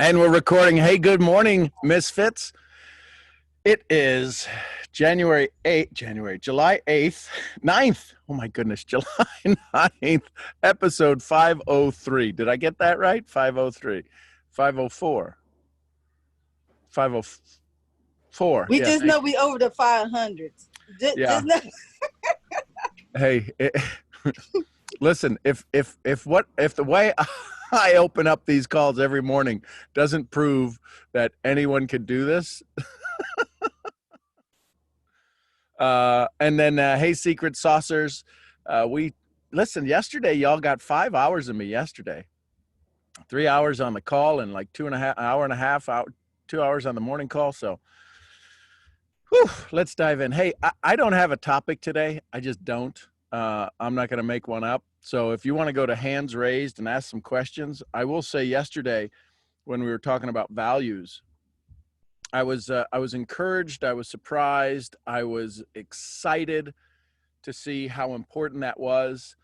And we're recording. Hey, good morning, Misfits. It is July 8th, 9th. Oh my goodness, July 9th, episode 503. Did I get that right? 503, 504, 504. We Yeah, just know we over the 500s. yeah. Just know. Hey, listen, if the way I open up these calls every morning doesn't prove that anyone can do this. And then, hey, secret saucers. Listen, yesterday, y'all got 5 hours of me yesterday. 3 hours on the call and like 2 hours on the morning call. So, let's dive in. Hey, I don't have a topic today. I just don't. I'm not going to make one up. So if you want to go to hands raised and ask some questions, I will say yesterday when we were talking about values, I was encouraged. I was surprised. I was excited to see how important that was,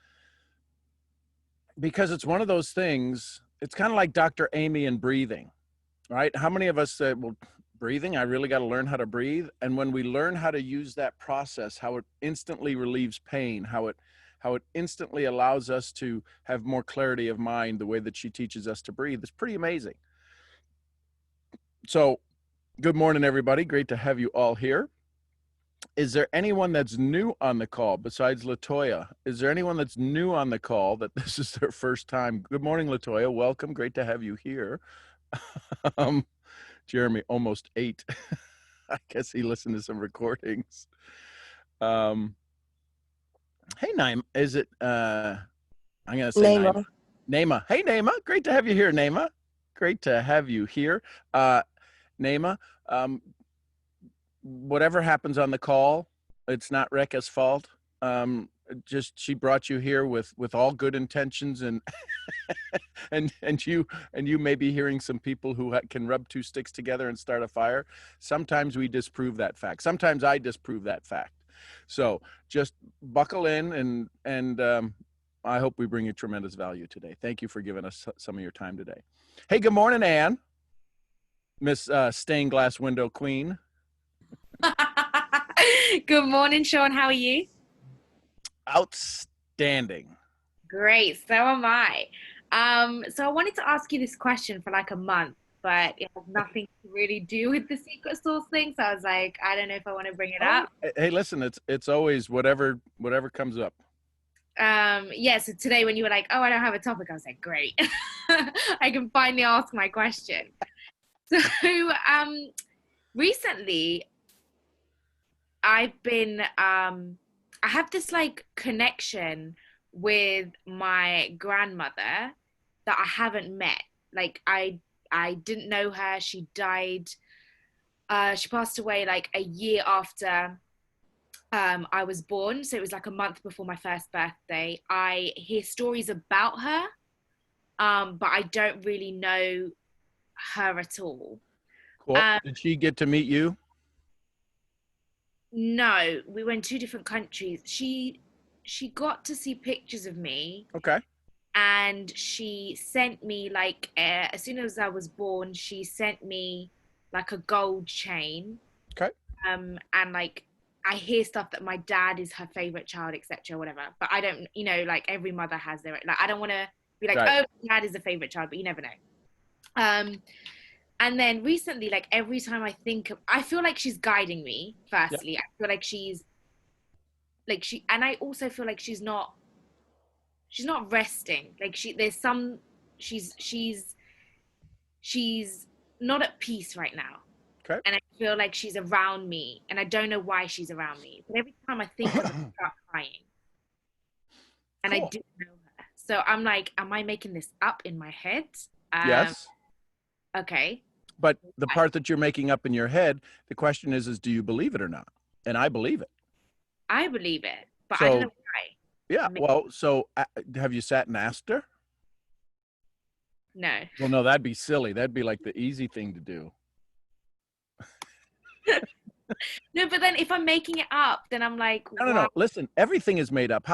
because it's one of those things. It's kind of like Dr. Amy and breathing, right? How many of us said, well, breathing, I really got to learn how to breathe. And when we learn how to use that process, how it instantly relieves pain, how it instantly allows us to have more clarity of mind, the way that she teaches us to breathe, it's pretty amazing. So good morning, everybody. Great to have you all here. Is there anyone that's new on the call besides Latoya? Is there anyone that's new on the call that this is their first time? Good morning, Latoya. Welcome. Great to have you here. Jeremy, almost 8. I guess he listened to some recordings. Hey, Naima. Is it, I'm going to say Naima. Naima. Hey, Naima. Great to have you here, Naima. Great to have you here. Naima, whatever happens on the call, it's not Rekha's fault. Just she brought you here with all good intentions, and and you may be hearing some people who can rub two sticks together and start a fire. Sometimes we disprove that fact. Sometimes I disprove that fact. So just buckle in, and I hope we bring you tremendous value today. Thank you for giving us some of your time today. Hey, good morning, Ann, Miss Stained Glass Window Queen. Good morning, Sean. How are you? Outstanding. Great. So am I. So I wanted to ask you this question for like a month, but it has nothing to really do with the secret sauce thing. So I was like, I don't know if I want to bring it up. Hey, listen, it's always whatever comes up. Yeah. So today when you were like, oh, I don't have a topic, I was like, great. I can finally ask my question. So recently I've been I have this like connection with my grandmother that I haven't met. Like I didn't know her. She died. She passed away like a year after I was born. So it was like a month before my first birthday. I hear stories about her, but I don't really know her at all. Cool. Did she get to meet you? No, we were in two different countries. She got to see pictures of me. Okay. And she sent me like as soon as I was born, she sent me like a gold chain. Okay. And like I hear stuff that my dad is her favorite child, etc., whatever. But I don't, like every mother has their like. I don't want to be like, right. Oh, dad is a favorite child, but you never know. And then recently, like every time I feel like she's guiding me. Firstly, yep. I feel like and I also feel like she's not resting. Like she's not at peace right now. Okay. And I feel like she's around me, and I don't know why she's around me. But every time I think of her, I start crying. And cool. I do know her, so I'm like, am I making this up in my head? Yes. Okay. But the part that you're making up in your head, the question is do you believe it or not? And I believe it. I believe it, but I don't know why. Yeah. Well, so have you sat and asked her? No. Well, no, that'd be silly. That'd be like the easy thing to do. No, but then if I'm making it up, then I'm like, No, no, wow. no. Listen, everything is made up.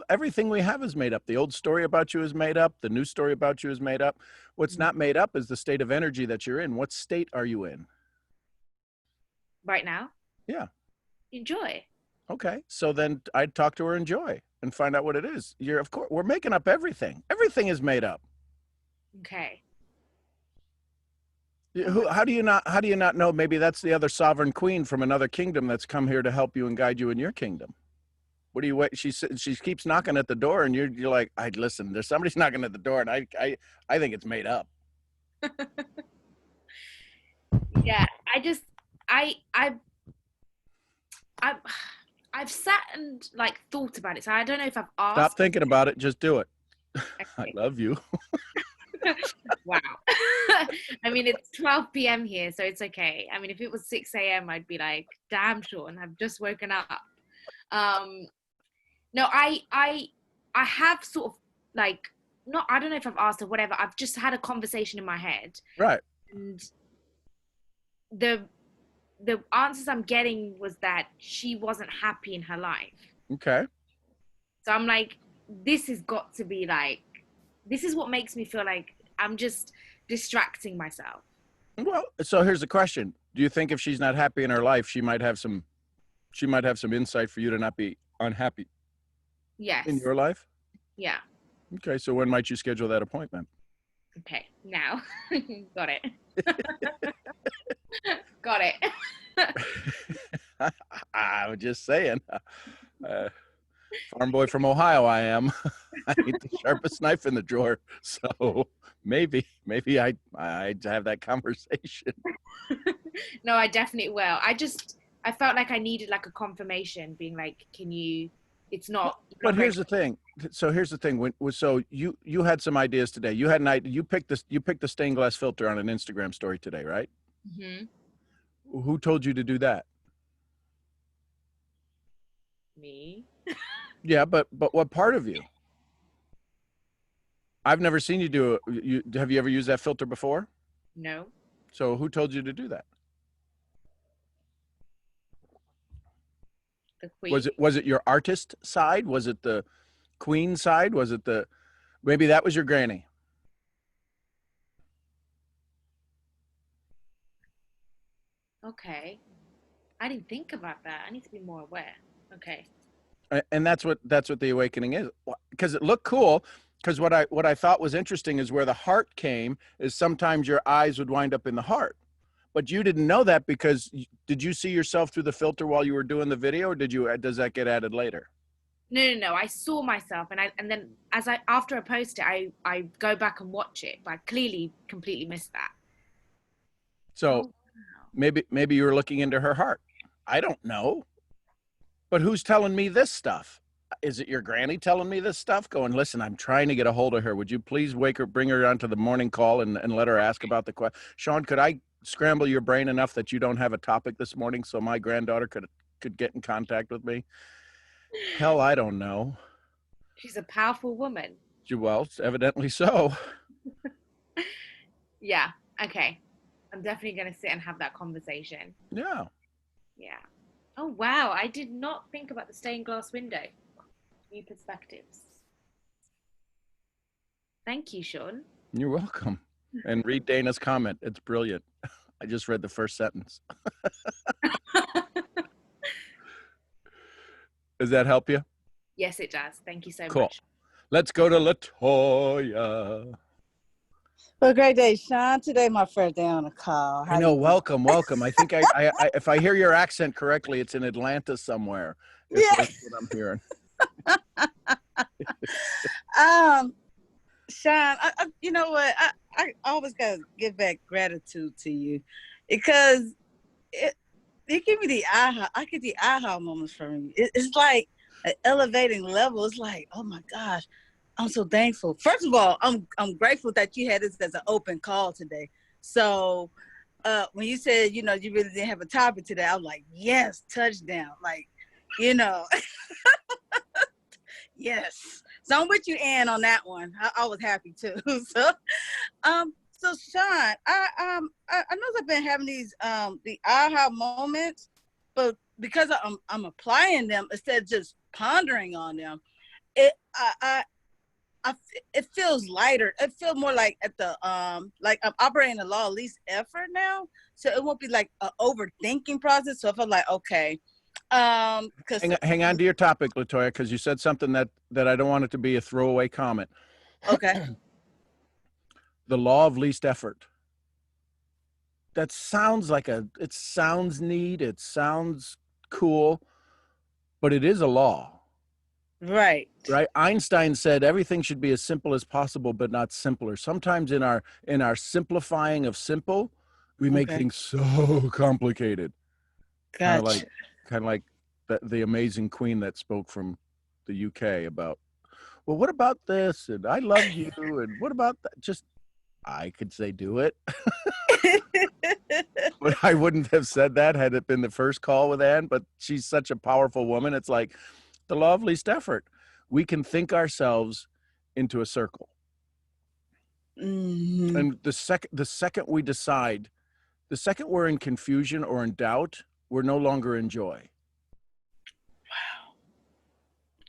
Everything we have is made up. The old story about you is made up. The new story about you is made up. What's not made up is the state of energy that you're in. What state are you in? Right now, Yeah. enjoy. Okay. So then I'd talk to her in joy and find out what it is. Of course, we're making up everything. Everything is made up. Okay. How do you not know? Maybe that's the other sovereign queen from another kingdom that's come here to help you and guide you in your kingdom. What do you wait? She keeps knocking at the door, and you're like, I listen. There's somebody's knocking at the door, and I think it's made up. Yeah, I just I I I've sat and like thought about it. So I don't know if I've Stop asked. thinking about it. Just do it. I Okay. love you. Wow. I mean, it's 12 p.m. here, so it's okay. I mean, if it was 6 a.m., I'd be like, damn, Sean, I've just woken up. Um, no, I have sort of like, not, I don't know if I've asked or whatever. I've just had a conversation in my head, Right. and the the answers I'm getting was that she wasn't happy in her life. Okay. So I'm like, this has got to be like, this is what makes me feel like I'm just distracting myself. Well, so here's the question: do you think if she's not happy in her life, she might have some insight for you to not be unhappy in Yes. your life? Yeah. Okay. So when might you schedule that appointment? Okay. Now. Got it. Got it. I was just saying. Farm boy from Ohio, I am. I need the sharpest knife in the drawer. So maybe I have that conversation. No, I definitely will. I felt like I needed like a confirmation being like, can you, it's not, But you're here's the thing. So here's the thing. So you had some ideas today. You had an idea. You picked the stained glass filter on an Instagram story today, right? mm-hmm. Who told you to do that? Me. Yeah, but what part of you? I've never seen you do it. Have you ever used that filter before? No. So who told you to do that? The queen. Was it your artist side? Was it the queen side? Was it maybe that was your granny? Okay. I didn't think about that. I need to be more aware. Okay. And that's what the awakening is, because it looked cool. Because what I thought was interesting is where the heart came is sometimes your eyes would wind up in the heart, but you didn't know that because did you see yourself through the filter while you were doing the video, or does that get added later? No. I saw myself, and then after I post it, I go back and watch it, but I clearly completely missed that. So Oh, wow. maybe you were looking into her heart. I don't know, but who's telling me this stuff? Is it your granny telling me this stuff? Going, listen, I'm trying to get a hold of her. Would you please bring her onto the morning call and let her ask about the question? Sean, could I scramble your brain enough that you don't have a topic this morning so my granddaughter could get in contact with me? Hell, I don't know. She's a powerful woman. Well, evidently so. Yeah. Okay. I'm definitely going to sit and have that conversation. Yeah. Yeah. Oh, wow. I did not think about the stained glass window. New perspectives. Thank you, Sean. You're welcome. And read Dana's comment. It's brilliant. I just read the first sentence. Does that help you? Yes, it does. Thank you so Cool. much. Let's go to Latoya. Well, great day, Sean. Today, my first day on the call. I know. Welcome. I think I if I hear your accent correctly, it's in Atlanta somewhere. That's what I'm hearing. Sean, you know what? I always gotta give back gratitude to you because you give me the aha. I get the aha moments from you. It's like an elevating level. It's like, oh my gosh, I'm so thankful. First of all, I'm grateful that you had this as an open call today. So when you said, you really didn't have a topic today, I was like, yes, touchdown. Like, yes. So I'm with you, Ann, on that one. I was happy too. So Sean, I know I've been having these the aha moments, but because I'm applying them instead of just pondering on them, it it feels lighter. It feels more like at the like I'm operating the law of least effort now, so it won't be like an overthinking process. So I feel like okay, because Hang on to your topic, Latoya, because you said something that I don't want it to be a throwaway comment. okay, The law of least effort. That sounds like it sounds neat, it sounds cool, but it is a law. right. Einstein said everything should be as simple as possible, but not simpler. Sometimes in our simplifying of simple, we make Okay. things so complicated. Gotcha. Kind of like the amazing queen that spoke from the UK about, well, what about this? And I love you. And what about that? Just, I could say do it. But I wouldn't have said that had it been the first call with Ann, but she's such a powerful woman. It's like the law of least effort. We can think ourselves into a circle. Mhm. And the second we decide, the second we're in confusion or in doubt, we're no longer in joy.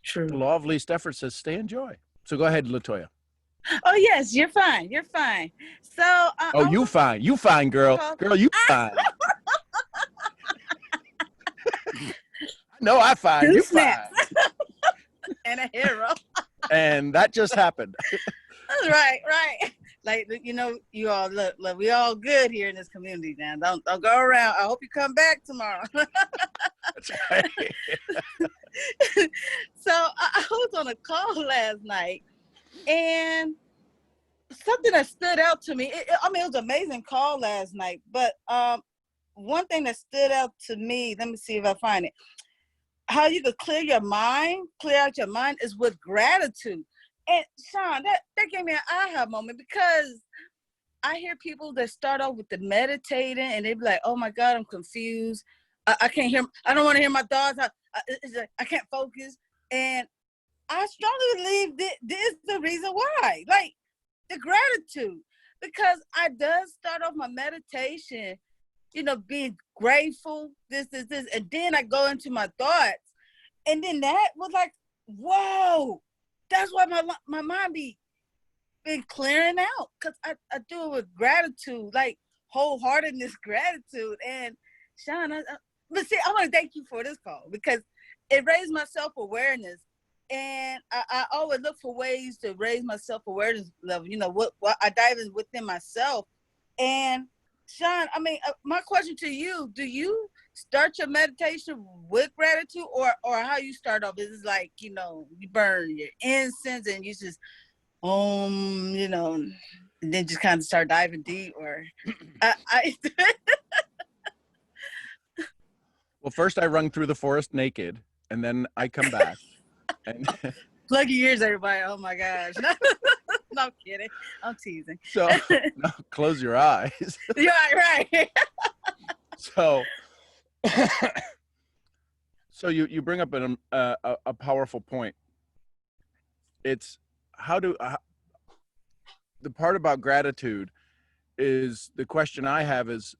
True. The law of least effort says stay in joy. So go ahead, Latoya. Oh yes, you're fine. You're fine. So Oh, you fine. You fine, girl. Girl, you fine. No, I fine. You fine. And a hero. And that just happened. Right. Like you all look, we all good here in this community now. Don't go around. I hope you come back tomorrow. That's right. So I was on a call last night, and something that stood out to me. It was an amazing call last night, but one thing that stood out to me. Let me see if I find it. How you could clear out your mind is with gratitude. And Sean, that gave me an aha moment, because I hear people that start off with the meditating and they be like, oh my God, I'm confused. I can't hear, I don't want to hear my thoughts. I can't focus. And I strongly believe this is the reason why, like the gratitude, because I does start off my meditation, being grateful, this, and then I go into my thoughts. And then that was like, whoa, that's why my mind been clearing out, because I do it with gratitude, like wholeheartedness gratitude. And Sean, but see, I want to thank you for this call, because it raised my self-awareness. And I always look for ways to raise my self-awareness level, what I dive in within myself. And Sean, my question to you, do you start your meditation with gratitude, or how you start off? Is it like, you burn your incense and you just, and then just kind of start diving deep, or Well, first I run through the forest naked, and then I come back. And plug your ears, everybody. Oh my gosh. No, I'm kidding. I'm teasing. so no, close your eyes. You're right. So you bring up a powerful point. It's the part about gratitude is, the question I have is,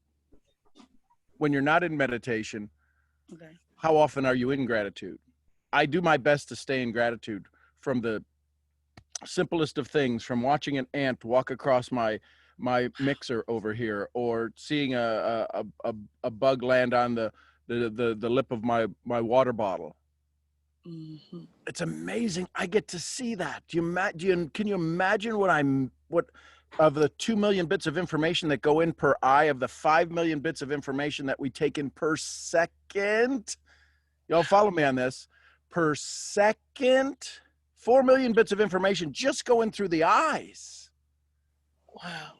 when you're not in meditation, Okay. how often are you in gratitude? I do my best to stay in gratitude, from the simplest of things, from watching an ant walk across my mixer over here, or seeing a bug land on the lip of my water bottle. Mm-hmm. It's amazing. I get to see that. Can you imagine what of the 2 million bits of information that go in per eye, of the 5 million bits of information that we take in per second? Y'all follow me on this? Per second, 4 million bits of information just going through the eyes. Wow.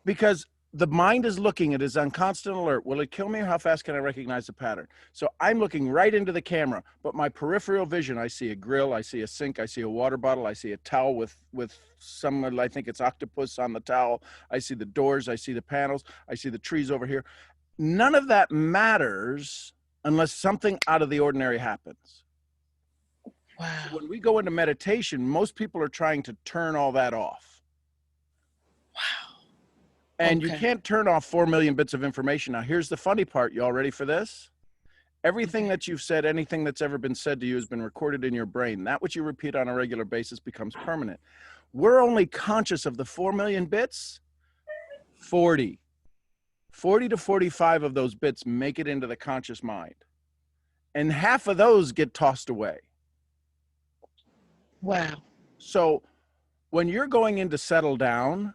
Because the mind is looking, it is on constant alert. Will it kill me, or how fast can I recognize the pattern? So I'm looking right into the camera, but my peripheral vision, I see a grill, I see a sink, I see a water bottle, I see a towel with some, I think it's octopus on the towel. I see the doors, I see the panels, I see the trees over here. None of that matters unless something out of the ordinary happens. Wow. So when we go into meditation, most people are trying to turn all that off. Wow. And Okay. you can't turn off 4 million bits of information. Now, here's the funny part. Y'all ready for this? Everything that you've said, anything that's ever been said to you has been recorded in your brain. That which you repeat on a regular basis becomes permanent. We're only conscious of the 4 million bits. 40 to 45 of those bits make it into the conscious mind. And half of those get tossed away. Wow. So when you're going in to settle down,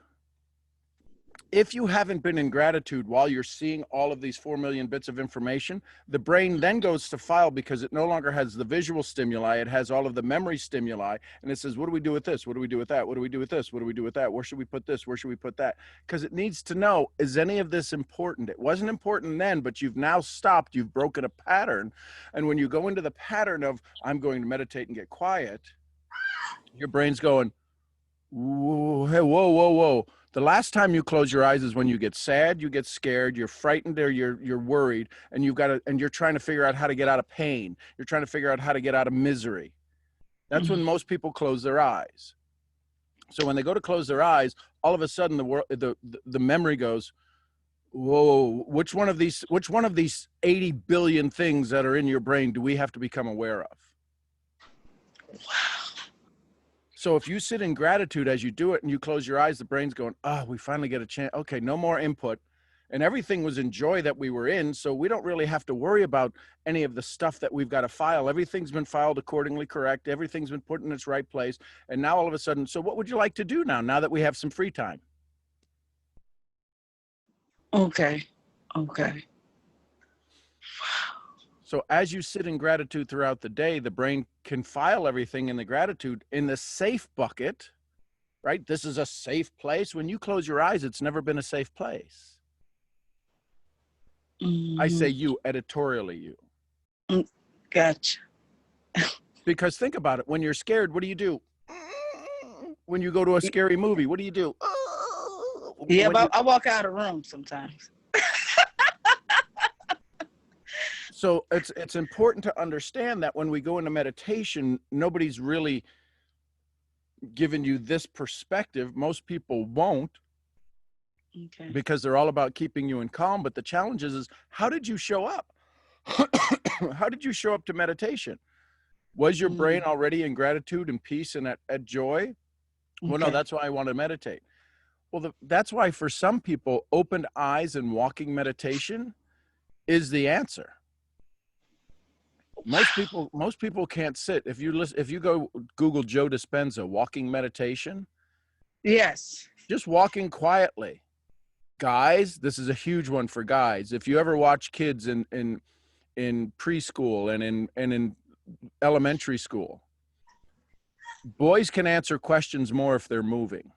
if you haven't been in gratitude while you're seeing all of these 4 million bits of information, the brain then goes to file because it no longer has the visual stimuli. It has all of the memory stimuli. And it says, what do we do with this? What do we do with that? What do we do with this? What do we do with that? Where should we put this? Where should we put that? Because it needs to know, is any of this important? It wasn't important then, but you've now stopped. You've broken a pattern. And when you go into the pattern of, I'm going to meditate and get quiet, your brain's going, whoa, hey, whoa, whoa, whoa. The last time you close your eyes is when you get sad, you get scared, you're frightened, or you're worried, and you're trying to figure out how to get out of pain. You're trying to figure out how to get out of misery. That's when most people close their eyes. So when they go to close their eyes, all of a sudden the memory goes, whoa, which one of these 80 billion things that are in your brain do we have to become aware of? Wow. So if you sit in gratitude as you do it and you close your eyes, the brain's going, oh, we finally get a chance. Okay, no more input. And everything was in joy that we were in. So we don't really have to worry about any of the stuff that we've got to file. Everything's been filed accordingly correct. Everything's been put in its right place. And now all of a sudden, so what would you like to do now that we have some free time? Okay. So as you sit in gratitude throughout the day, the brain can file everything in the gratitude in the safe bucket, right? This is a safe place. When you close your eyes, it's never been a safe place. I say you, editorially you. Gotcha. Because think about it. When you're scared, what do you do? When you go to a scary movie, what do you do? Yeah, but I walk out of the room sometimes. So it's important to understand that when we go into meditation, nobody's really given you this perspective. Most people won't. Okay. Because they're all about keeping you in calm. But the challenge is how did you show up? How did you show up to meditation? Was your brain already in gratitude and peace and at joy? Well, no, that's why I want to meditate. Well, that's why for some people, opened eyes and walking meditation is the answer. Most people can't sit. If you go Google Joe Dispenza walking meditation, yes, just walking quietly. Guys, this is a huge one for guys. If you ever watch kids in preschool and in elementary school, boys can answer questions more if they're moving.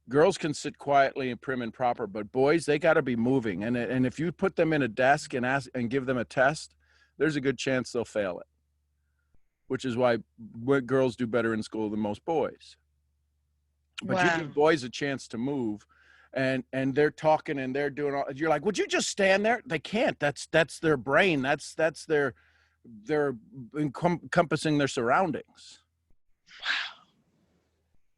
Girls can sit quietly and prim and proper, but boys, they got to be moving. And if you put them in a desk and give them a test, there's a good chance they'll fail it, which is why girls do better in school than most boys. But you give boys a chance to move, and they're talking and they're doing all. You're like, would you just stand there? They can't. That's their brain. That's they're encompassing their surroundings. Wow.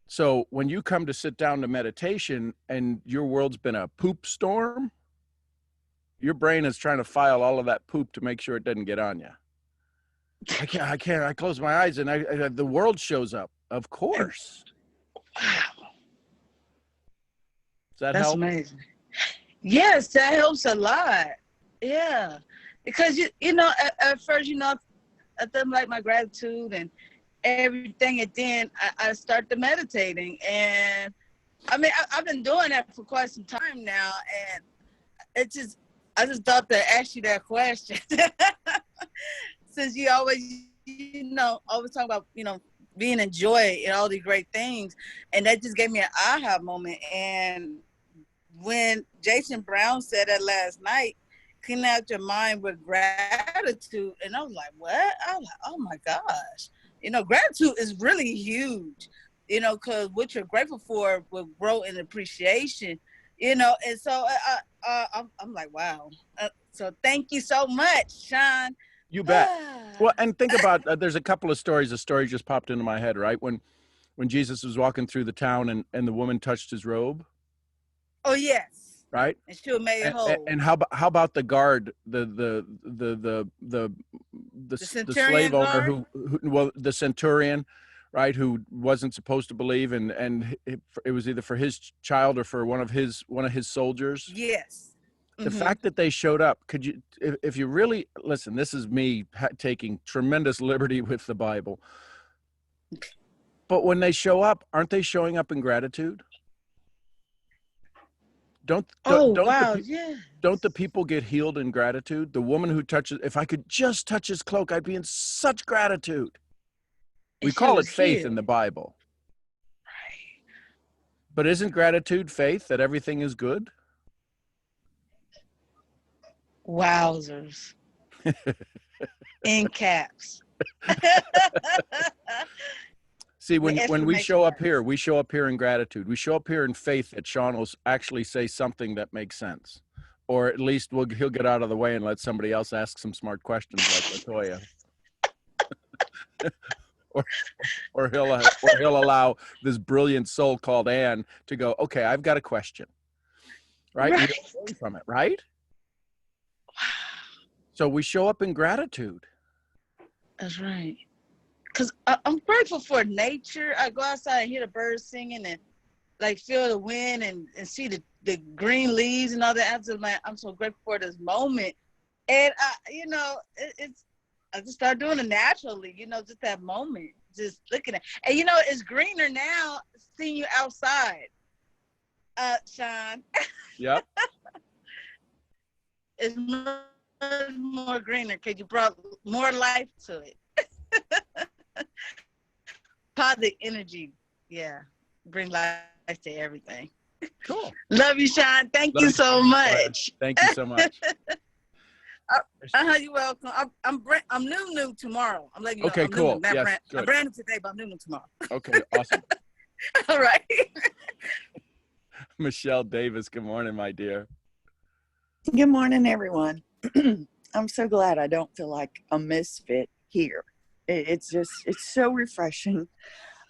So when you come to sit down to meditation and your world's been a poop storm, your brain is trying to file all of that poop to make sure it doesn't get on you. I can't. I close my eyes and the world shows up. Of course. Wow. Does that That's help? amazing. Yes, that helps a lot. Yeah. Because, you know, at first, you know, I felt like my gratitude and everything. And then I started meditating. And, I mean, I've been doing that for quite some time now. And I just thought to ask you that question. Since you always, you know, always talk about, you know, being in joy and all these great things. And that just gave me an aha moment. And when Jason Brown said that last night, clean out your mind with gratitude. And I was like, what? I was like, oh my gosh. You know, gratitude is really huge, you know, because what you're grateful for will grow in appreciation, you know. And so I'm like, wow. So thank you so much, Sean. You bet. Well, and think about, there's a couple of stories. A story just popped into my head, right? When Jesus was walking through the town and the woman touched his robe. Oh, yes. right? And she'll make it whole. And how about the guard, the slave Centurion owner guard? who well, the centurion, right, who wasn't supposed to believe, and it was either for his child or for one of his soldiers. Yes. The fact that they showed up, could you, if you really listen, this is me taking tremendous liberty with the Bible, but when they show up, aren't they showing up in gratitude? Don't wow, don't the people get healed in gratitude? The woman who touches, if I could just touch his cloak, I'd be in such gratitude. We call it faith in the Bible. Right. But isn't gratitude faith that everything is good? Wowzers. In caps. See, when we show up here, we show up here in gratitude. We show up here in faith that Sean will actually say something that makes sense. Or at least he'll get out of the way and let somebody else ask some smart questions like Latoya. or he'll allow this brilliant soul called Ann to go, okay, I've got a question. Right? Right. We learn from it, right? So we show up in gratitude. That's right. Because I'm grateful for nature. I go outside and hear the birds singing and like feel the wind and see the green leaves and all that. I'm so grateful for this moment. And, I just start doing it naturally, just that moment, just looking at. And, it's greener now seeing you outside, Sean. Yep. It's much more greener because you brought more life to it. Positive energy, bring life to everything. Cool. Love you, Sean. Thank you so much. Thank you so much. You're welcome. I'm new tomorrow. I'm letting you know. Okay, cool. Yes, good. I'm brand new today, but I'm new tomorrow. Okay, awesome. All right. Michelle Davis, good morning, my dear. Good morning, everyone. I'm so glad I don't feel like a misfit here. It's so refreshing.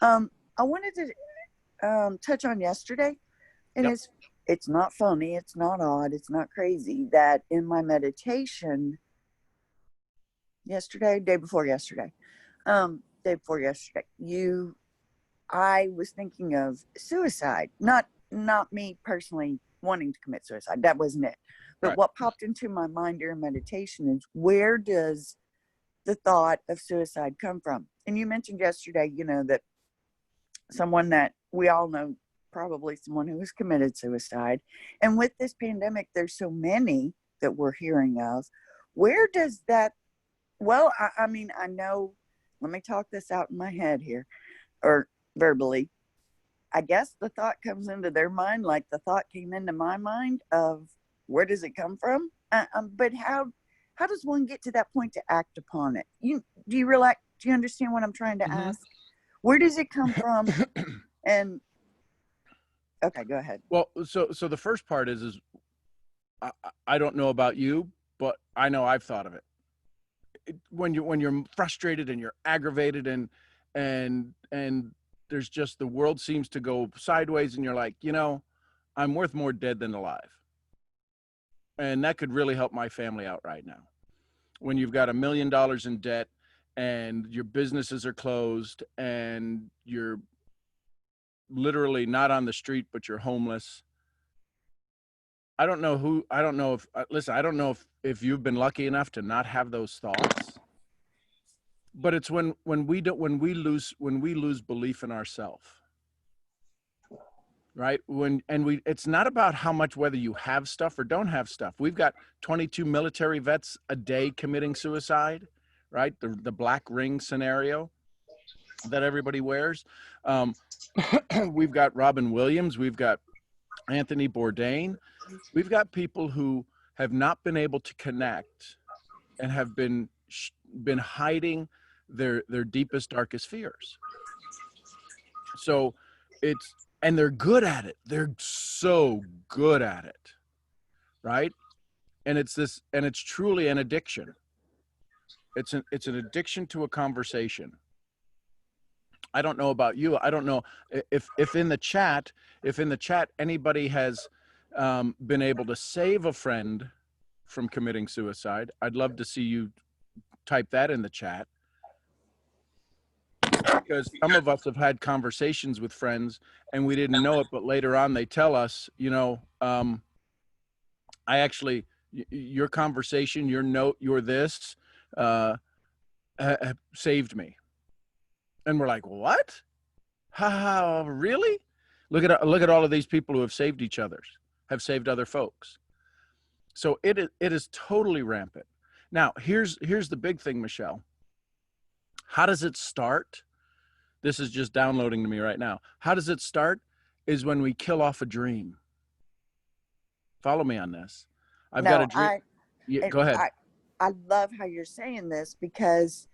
I wanted to touch on yesterday, and Yep. it's not funny, it's not odd, it's not crazy that in my meditation day before yesterday, I was thinking of suicide, not me personally wanting to commit suicide. That wasn't it. But Right. What popped into my mind during meditation is, where does the thought of suicide come from? And you mentioned yesterday, that someone that we all know, probably someone who has committed suicide. And with this pandemic, there's so many that we're hearing of. Where does that, well, I mean, I know, let me talk this out in my head here, or verbally. I guess the thought comes into their mind like the thought came into my mind of, where does it come from? But how does one get to that point to act upon it? Do you understand what I'm trying to ask? Where does it come from? And okay, go ahead. Well, so the first part is I don't know about you, but I know I've thought of it. When you're frustrated and you're aggravated and there's just, the world seems to go sideways, and you're like, I'm worth more dead than alive. And that could really help my family out right now. When you've got $1 million in debt and your businesses are closed and you're literally not on the street, but you're homeless. I don't know if you've been lucky enough to not have those thoughts, but it's when we lose belief in ourselves. Right. It's not about how much, whether you have stuff or don't have stuff. We've got 22 military vets a day committing suicide, right? The black ring scenario that everybody wears. We've got Robin Williams. We've got Anthony Bourdain. We've got people who have not been able to connect and have been hiding their deepest, darkest fears. So and they're good at it. They're so good at it, right? And it's truly an addiction. It's an addiction to a conversation. I don't know about you. I don't know if in the chat anybody has been able to save a friend from committing suicide, I'd love to see you type that in the chat, because some of us have had conversations with friends and we didn't know it, but later on they tell us, I actually, your conversation, your note, your this, saved me. And we're like, what? How, really? Look at all of these people who have saved each other, have saved other folks. So it is totally rampant. Now, here's the big thing, Michelle. How does it start? This is just downloading to me right now. How does it start? Is when we kill off a dream. Follow me on this. I've got a dream. Go ahead. I love how you're saying this, because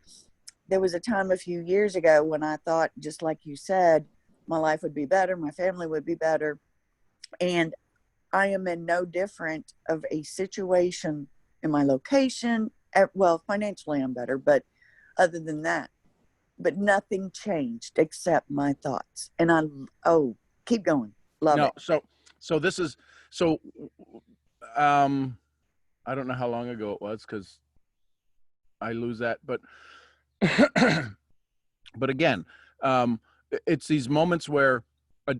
there was a time a few years ago when I thought, just like you said, my life would be better, my family would be better. And I am in no different of a situation in my location. Well, financially I'm better, but other than that, but nothing changed except my thoughts. And keep going. Love it. So this is, I don't know how long ago it was, because I lose that, but but again, it's these moments where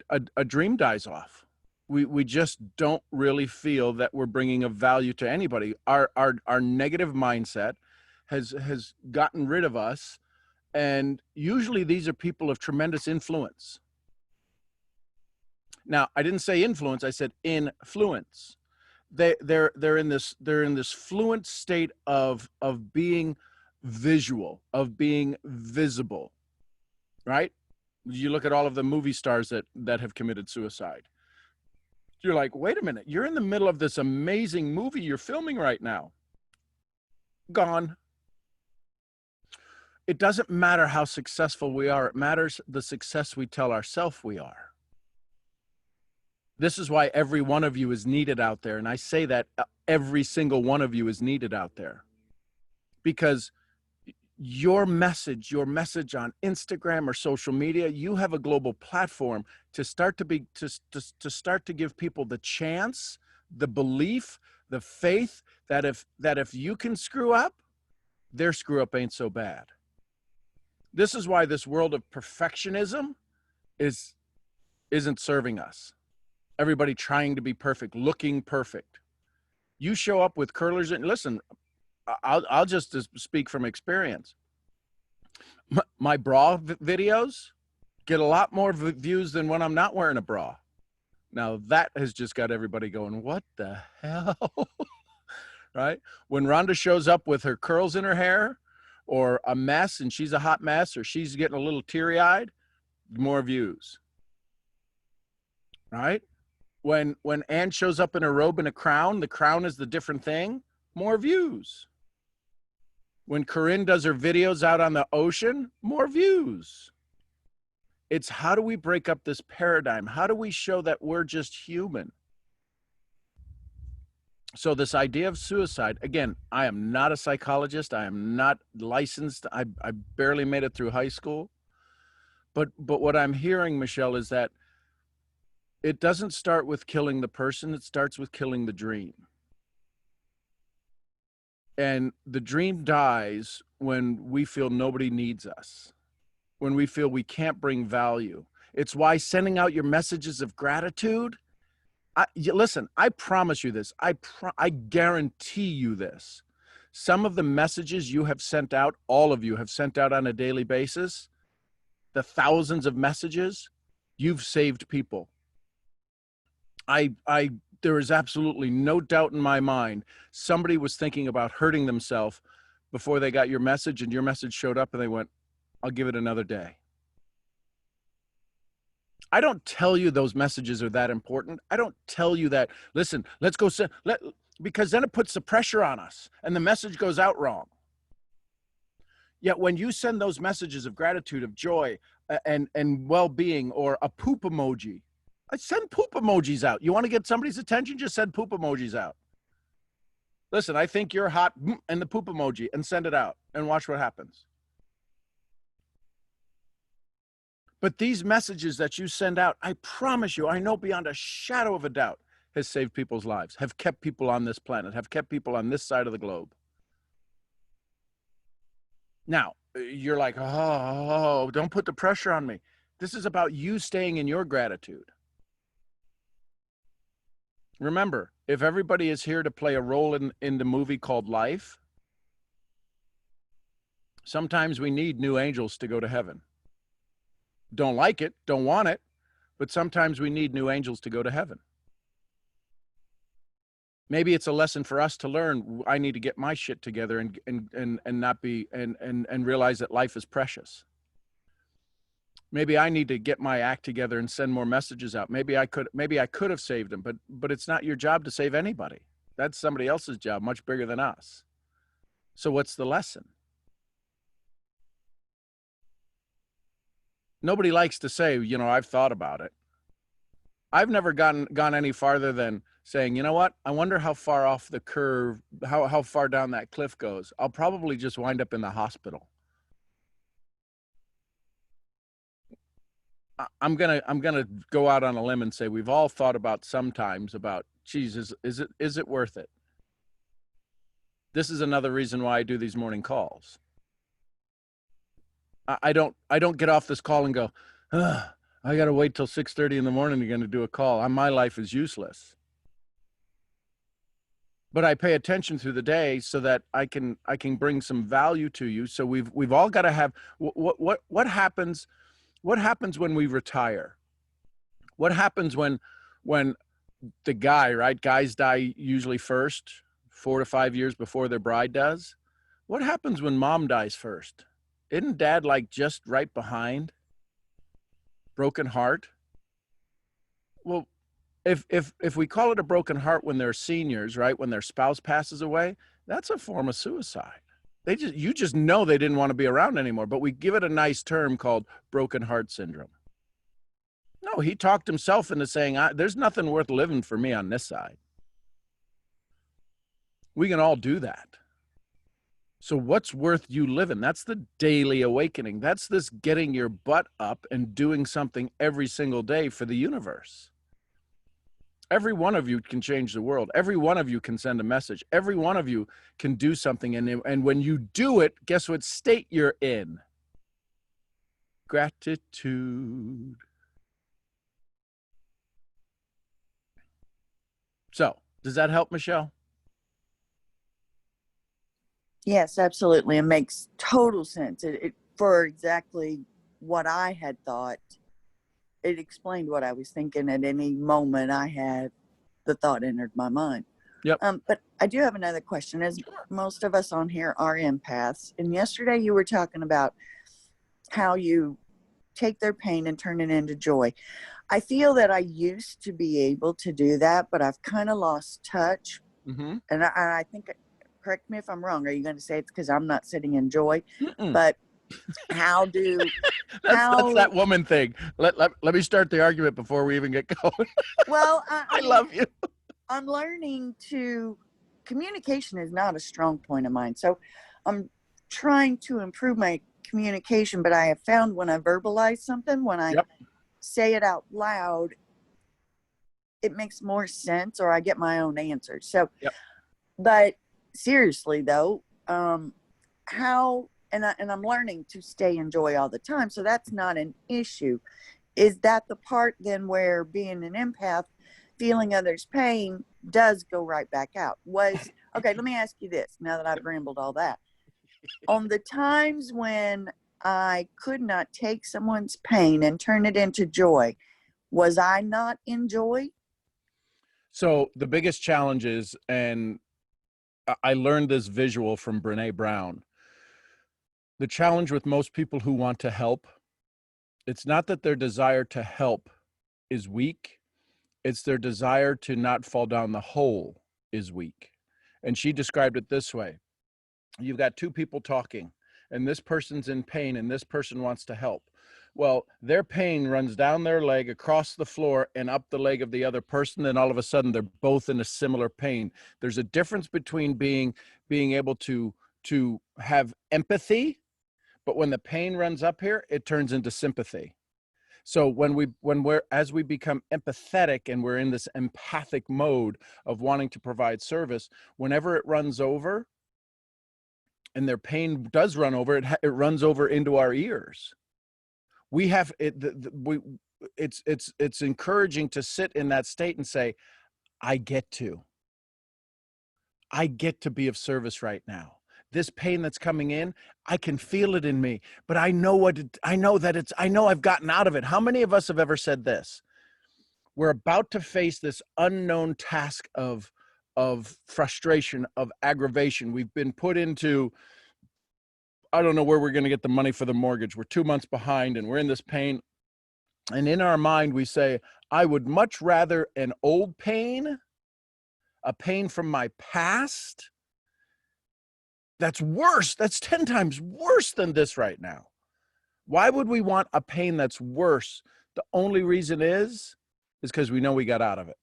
a dream dies off. We just don't really feel that we're bringing a value to anybody. Our negative mindset has gotten rid of us, and usually these are people of tremendous influence. Now, I didn't say influence, I said influence. They're in this fluent state of being visual, of being visible, right? You look at all of the movie stars that have committed suicide. You're like, wait a minute, you're in the middle of this amazing movie you're filming right now. Gone. It doesn't matter how successful we are. It matters the success we tell ourselves we are. This is why every one of you is needed out there. And I say that every single one of you is needed out there, because your message on Instagram or social media, you have a global platform to start to give people the chance, the belief, the faith that if you can screw up, their screw up ain't so bad. This is why this world of perfectionism isn't serving us. Everybody trying to be perfect, looking perfect. You show up with curlers, and listen, I'll just speak from experience. My bra videos get a lot more views than when I'm not wearing a bra. Now that has just got everybody going, what the hell? Right? When Rhonda shows up with her curls in her hair, or a mess and she's a hot mess, or she's getting a little teary-eyed, more views. Right? When Anne shows up in a robe and a crown, the crown is the different thing, more views. When Corinne does her videos out on the ocean, more views. It's how do we break up this paradigm? How do we show that we're just human? So this idea of suicide, again, I am not a psychologist. I am not licensed. I barely made it through high school. But what I'm hearing, Michelle, is that it doesn't start with killing the person. It starts with killing the dream. And the dream dies when we feel nobody needs us, when we feel we can't bring value. It's why sending out your messages of gratitude, listen, I promise you this. I guarantee you this. Some of the messages you have sent out, all of you have sent out on a daily basis, the thousands of messages, you've saved people. There is absolutely no doubt in my mind somebody was thinking about hurting themselves before they got your message, and your message showed up and they went, I'll give it another day. I don't tell you those messages are that important. I don't tell you that, listen, let's go because then it puts the pressure on us and the message goes out wrong. Yet when you send those messages of gratitude, of joy, and well-being, or a poop emoji, I send poop emojis out. You want to get somebody's attention? Just send poop emojis out. Listen, I think you're hot, and the poop emoji, and send it out and watch what happens. But these messages that you send out, I promise you, I know beyond a shadow of a doubt, has saved people's lives, have kept people on this planet, have kept people on this side of the globe. Now, you're like, oh, don't put the pressure on me. This is about you staying in your gratitude. Remember, if everybody is here to play a role in the movie called life, sometimes we need new angels to go to heaven. Don't like it, don't want it, but sometimes we need new angels to go to heaven. Maybe it's a lesson for us to learn. I need to get my shit together and not be and realize that life is precious. Maybe I need to get my act together and send more messages out. Maybe I could have saved them, but it's not your job to save anybody. That's somebody else's job, much bigger than us. So what's the lesson? Nobody likes to say, you know, I've thought about it. I've never gone any farther than saying, you know what? I wonder how far off the curve, how far down that cliff goes. I'll probably just wind up in the hospital. I'm gonna go out on a limb and say we've all thought about sometimes about, geez, is it worth it? This is another reason why I do these morning calls. I don't get off this call and go, I got to wait till 6:30 in the morning again to do a call. My life is useless. But I pay attention through the day so that I can bring some value to you. So we've all got to have what happens when we retire? What happens when the guy, right? Guys die usually first, 4 to 5 years before their bride does. What happens when mom dies first? Isn't dad like just right behind? Broken heart? Well, if we call it a broken heart when they're seniors, right? When their spouse passes away, that's a form of suicide. You just know they didn't want to be around anymore, but we give it a nice term called broken heart syndrome. No, he talked himself into saying, there's nothing worth living for me on this side. We can all do that. So what's worth you living? That's the daily awakening. That's this getting your butt up and doing something every single day for the universe. Every one of you can change the world. Every one of you can send a message. Every one of you can do something. And when you do it, guess what state you're in? Gratitude. So, does that help, Michelle? Yes, absolutely. It makes total sense. For exactly what I had thought. It explained what I was thinking at any moment I had the thought entered my mind. Yep. But I do have another question. As most of us on here are empaths, and yesterday you were talking about how you take their pain and turn it into joy. I feel that I used to be able to do that, but I've kind of lost touch. Mm-hmm. And I think, correct me if I'm wrong, are you going to say it's because I'm not sitting in joy? Mm-mm. But how do that's that woman thing. Let me start the argument before we even get going. Well, I love you. I'm learning communication is not a strong point of mine. So I'm trying to improve my communication, but I have found when I verbalize something, when I say it out loud, it makes more sense, or I get my own answers. So, but seriously though, how, and I'm learning to stay in joy all the time. So that's not an issue. Is that the part then where being an empath, feeling others' pain does go right back out? Okay, let me ask you this, now that I've rambled all that. On the times when I could not take someone's pain and turn it into joy, was I not in joy? So the biggest challenge is, and I learned this visual from Brene Brown, the challenge with most people who want to help, it's not that their desire to help is weak, it's their desire to not fall down the hole is weak. And she described it this way. You've got two people talking, and this person's in pain, and this person wants to help. Well, their pain runs down their leg, across the floor, and up the leg of the other person, and all of a sudden they're both in a similar pain. There's a difference between being able to have empathy, but when the pain runs up here, it turns into sympathy. So as we become empathetic and we're in this empathic mode of wanting to provide service, whenever it runs over and their pain does run over, it runs over into our ears. We have it. It's encouraging to sit in that state and say, I get to be of service right now. This pain that's coming in, I can feel it in me, but I know I've gotten out of it. How many of us have ever said this? We're about to face this unknown task of frustration, of aggravation. We've been put into, I don't know where we're going to get the money for the mortgage. We're 2 months behind and we're in this pain. And in our mind, we say, I would much rather an old pain, a pain from my past, that's worse. That's 10 times worse than this right now. Why would we want a pain that's worse? The only reason is because we know we got out of it.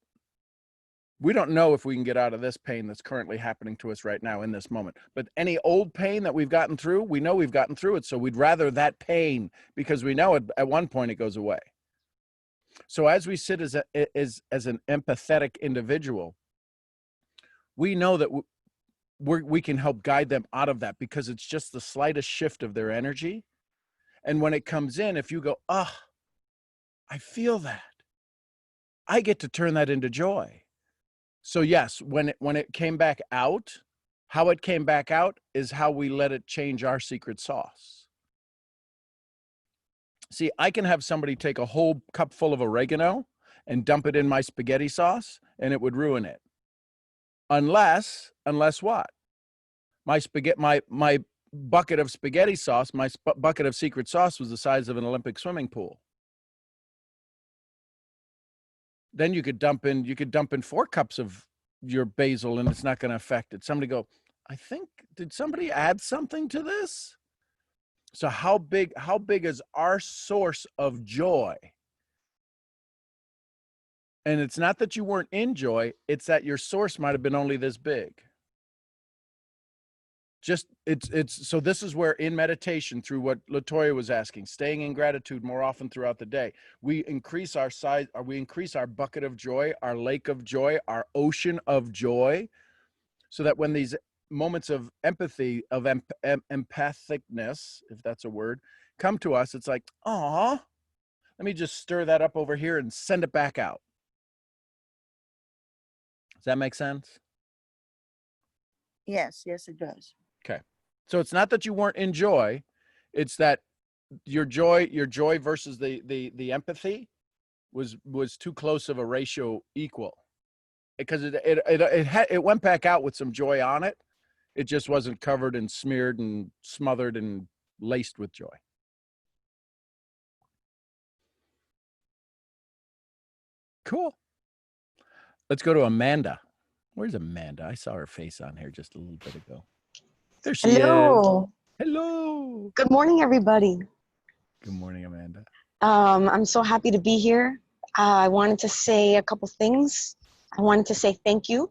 We don't know if we can get out of this pain that's currently happening to us right now in this moment. But any old pain that we've gotten through, we know we've gotten through it. So we'd rather that pain because we know at one point it goes away. So as we sit as an empathetic individual, we know that we can help guide them out of that because it's just the slightest shift of their energy. And when it comes in, if you go, I feel that, I get to turn that into joy. So yes, when it came back out, how it came back out is how we let it change our secret sauce. See, I can have somebody take a whole cup full of oregano and dump it in my spaghetti sauce and it would ruin it. Unless what? My bucket of spaghetti sauce, my bucket of secret sauce was the size of an Olympic swimming pool. Then you could dump in 4 cups of your basil and it's not going to affect it. Somebody go, did somebody add something to this? So how big is our source of joy? And it's not that you weren't in joy, it's that your source might have been only this big. So this is where in meditation, through what Latoya was asking, staying in gratitude more often throughout the day, we increase our size, or we increase our bucket of joy, our lake of joy, our ocean of joy, so that when these moments of empathy, of empathicness, if that's a word, come to us, it's like, let me just stir that up over here and send it back out. Does that make sense? Yes, it does. Okay. So it's not that you weren't in joy, it's that your joy versus the empathy was too close of a ratio equal. Because it went back out with some joy on it. It just wasn't covered and smeared and smothered and laced with joy. Cool. Let's go to Amanda. Where's Amanda? I saw her face on here just a little bit ago. There she is. Hello. Good morning, everybody. Good morning, Amanda. I'm so happy to be here. I wanted to say a couple things. I wanted to say thank you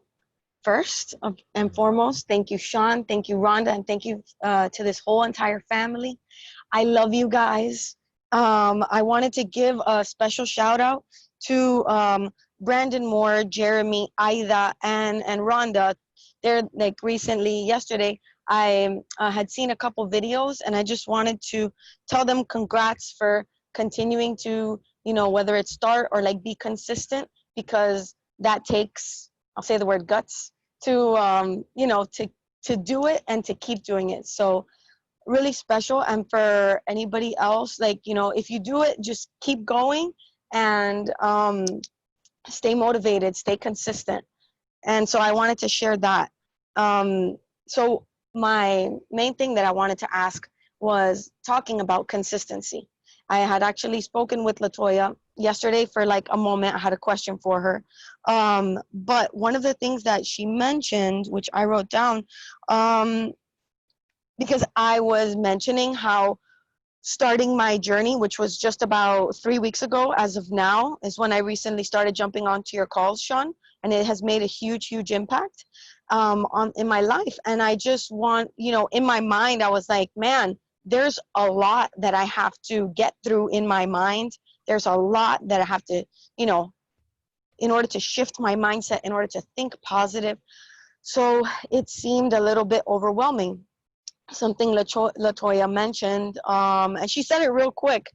first and foremost. Thank you, Sean. Thank you, Rhonda. And thank you to this whole entire family. I love you guys. I wanted to give a special shout out to Brandon Moore, Jeremy, Aida, and Rhonda. They're like recently, yesterday, I had seen a couple videos and I just wanted to tell them congrats for continuing to, whether it's start or like be consistent, because that takes, I'll say the word guts to, to do it and to keep doing it. So really special. And for anybody else, like, if you do it, just keep going and stay motivated, stay consistent. And so I wanted to share that. So my main thing that I wanted to ask was talking about consistency. I had actually spoken with Latoya yesterday for like a moment. I had a question for her. But one of the things that she mentioned, which I wrote down, because I was mentioning how starting my journey, which was just about 3 weeks ago, as of now, is when I recently started jumping onto your calls, Sean, and it has made a huge, huge impact in my life. And I just want, in my mind, I was like, man, there's a lot that I have to get through in my mind There's a lot that I have to, you know, in order to shift my mindset, in order to think positive. So it seemed a little bit overwhelming. Something Latoya mentioned, and she said it real quick,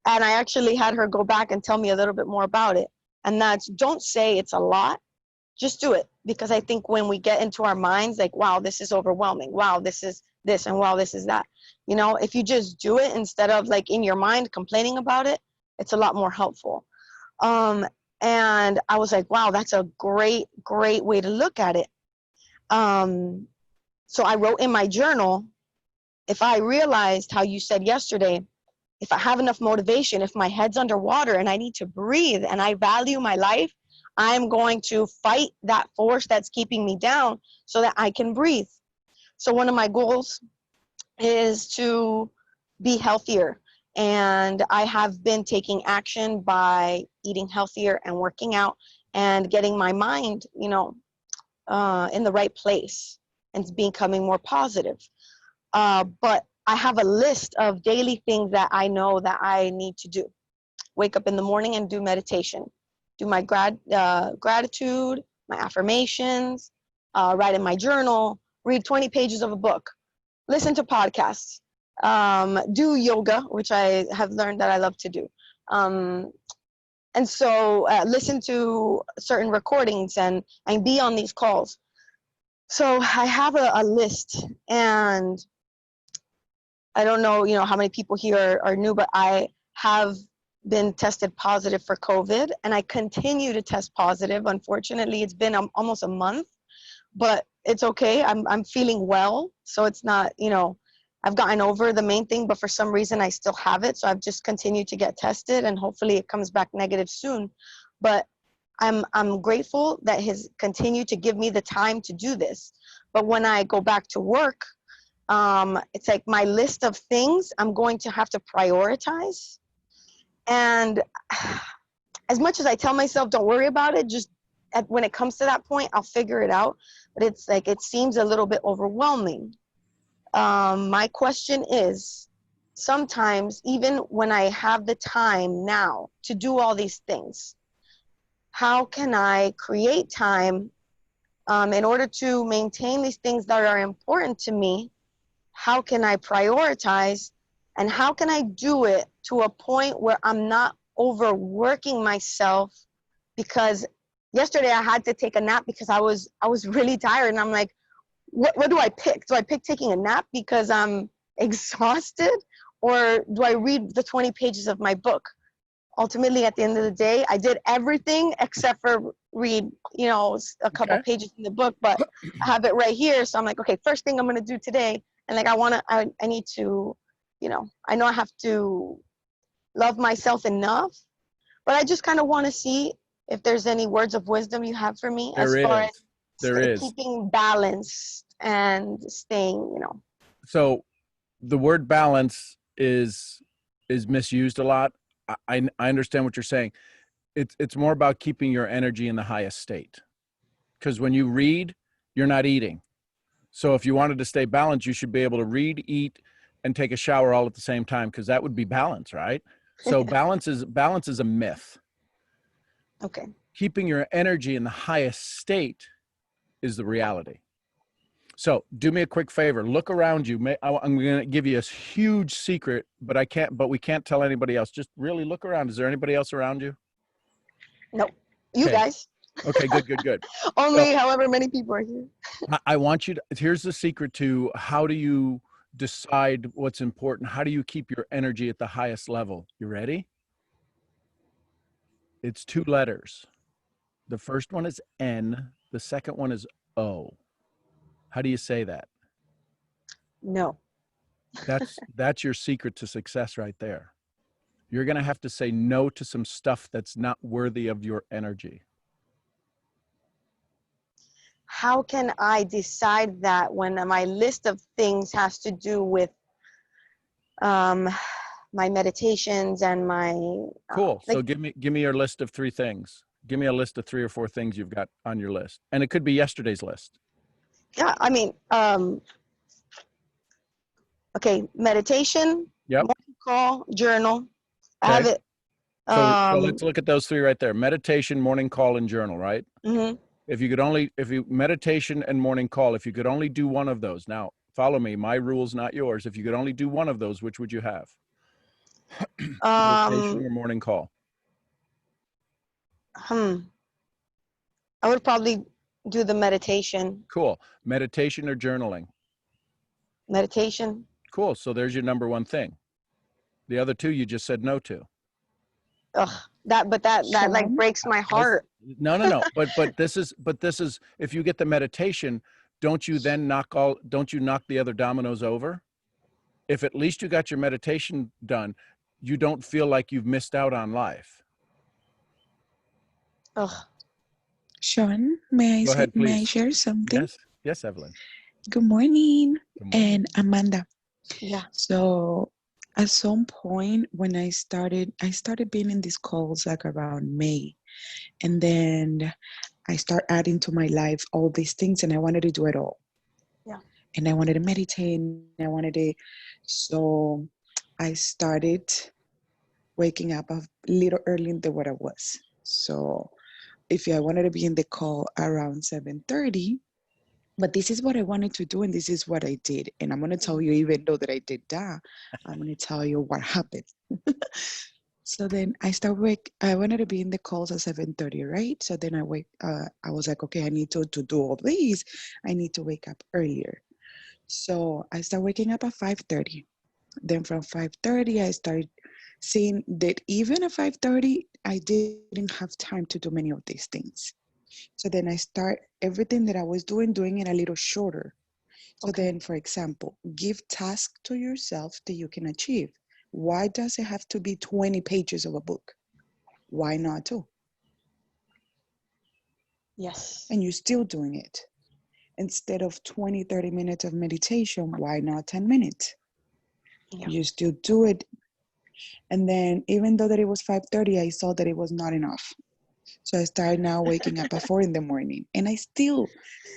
and I actually had her go back and tell me a little bit more about it. And that's, don't say it's a lot, just do it. Because I think when we get into our minds, like, wow, this is overwhelming. Wow, this is this, and wow, this is that. You know, if you just do it instead of like in your mind complaining about it, it's a lot more helpful. And I was like, wow, that's a great way to look at it. So I wrote in my journal, if I realized how you said yesterday, if I have enough motivation, if my head's underwater and I need to breathe and I value my life, I'm going to fight that force that's keeping me down so that I can breathe. So one of my goals is to be healthier. And I have been taking action by eating healthier and working out and getting my mind, you know, in the right place and becoming more positive. But I have a list of daily things that I know that I need to do. Wake up in the morning and do meditation. Do my gratitude, my affirmations, write in my journal, read 20 pages of a book, listen to podcasts, do yoga, which I have learned that I love to do. And so listen to certain recordings and be on these calls. So I have a list, and I don't know, you know, how many people here are new, but I have been tested positive for COVID, and I continue to test positive. Unfortunately, it's been almost a month, but it's okay. I'm feeling well, so it's not, you know, I've gotten over the main thing, but for some reason I still have it. So I've just continued to get tested, and hopefully it comes back negative soon. But I'm grateful that He's continued to give me the time to do this. But when I go back to work, it's like my list of things I'm going to have to prioritize. And as much as I tell myself, don't worry about it, just when it comes to that point, I'll figure it out. But it's like, it seems a little bit overwhelming. My question is, sometimes even when I have the time now to do all these things, how can I create time in order to maintain these things that are important to me? How can I prioritize, and how can I do it to a point where I'm not overworking myself? Because yesterday I had to take a nap because I was really tired, and I'm like, what do I pick? Do I pick taking a nap because I'm exhausted, or do I read the 20 pages of my book? Ultimately, at the end of the day, I did everything except for read, you know, a couple pages in the book, but I have it right here. So I'm like, okay, first thing I'm going to do today. And like, I need to, you know, I know I have to love myself enough, but I just kind of want to see if there's any words of wisdom you have for me as far as keeping balanced and staying, you know. So the word balance is misused a lot. I understand what you're saying. It's more about keeping your energy in the highest state. Because when you read, you're not eating. So if you wanted to stay balanced, you should be able to read, eat, and take a shower all at the same time, because that would be balance, right? So balance is a myth. Okay. Keeping your energy in the highest state is the reality. So do me a quick favor. Look around you. I'm going to give you a huge secret, but we can't tell anybody else. Just really look around. Is there anybody else around you? No, you Okay. guys. Okay, good. Only however many people are here. I want you to, here's the secret to how do you decide what's important? How do you keep your energy at the highest level? You ready? It's 2 letters. The first one is N. The second one is O. How do you say that? No. That's your secret to success right there. You're going to have to say no to some stuff that's not worthy of your energy. How can I decide that when my list of things has to do with my meditations and my Cool. So like, give me your list of 3 things. Give me a list of 3 or 4 things you've got on your list. And it could be yesterday's list. yeah, I mean, okay, meditation, Yep. morning call, journal. I Okay. have it So let's look at those three right there. Meditation, morning call, and journal, right? mhm. If you meditation and morning call, if you could only do one of those. Now, follow me. My rules, not yours. If you could only do one of those, which would you have? Meditation Um, or morning call? hmm. I would probably do the meditation. Cool. Meditation or journaling? Meditation. Cool. So there's your number one thing. The other two you just said no to. Ugh, that like Sean? breaks my Yes. heart. No. But this is if you get the meditation, don't you knock the other dominoes over? If at least you got your meditation done, you don't feel like you've missed out on life. Ugh. Sean, may I Go ahead, may I please. share something? Yes, Evelyn. Good morning, Good morning. and Amanda. Yeah. So at some point when I started being in these calls like around May, and then I start adding to my life all these things, and I wanted to do it all. Yeah. And I wanted to meditate. So I started waking up a little earlier than what I was. So if I wanted to be in the call around 7:30, but this is what I wanted to do, and this is what I did. And I'm going to tell you, even though that I did that, I'm going to tell you what happened. So then I wanted to be in the calls at 7:30, right? So then I was like, okay, I need to do all these. I need to wake up earlier. So I started waking up at 5:30. Then from 5:30, I started seeing that even at 5:30, I didn't have time to do many of these things. So then I start everything that I was doing it a little shorter. So Okay. then, for example, give tasks to yourself that you can achieve. Why does it have to be 20 pages of a book? Why not two? Yes. And you're still doing it. Instead of 20, 30 minutes of meditation, why not 10 minutes? Yeah. You still do it. And then even though that it was 5:30, I saw that it was not enough. So I started now waking up at 4 in the morning. And I still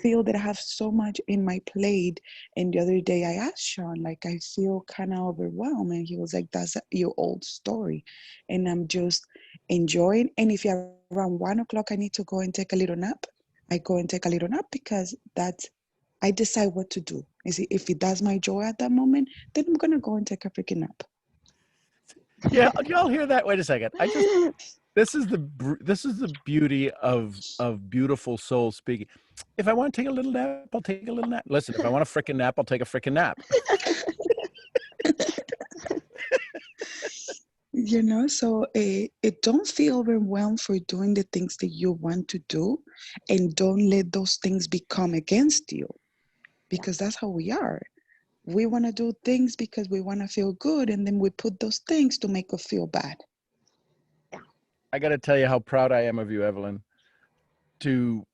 feel that I have so much in my plate. And the other day I asked Sean, like, I feel kind of overwhelmed. And he was like, that's your old story. And I'm just enjoying. And if around 1 o'clock I need to go and take a little nap, I go and take a little nap because I decide what to do. If it does my joy at that moment, then I'm going to go and take a freaking nap. Yeah, y'all hear that? Wait a second. This is the beauty of beautiful souls speaking. If I want to take a little nap, I'll take a little nap. Listen, if I want a frickin' nap, I'll take a frickin' nap. So it don't feel overwhelmed for doing the things that you want to do, and don't let those things become against you, because that's how we are. We want to do things because we want to feel good, and then we put those things to make us feel bad. I got to tell you how proud I am of you, Evelyn, to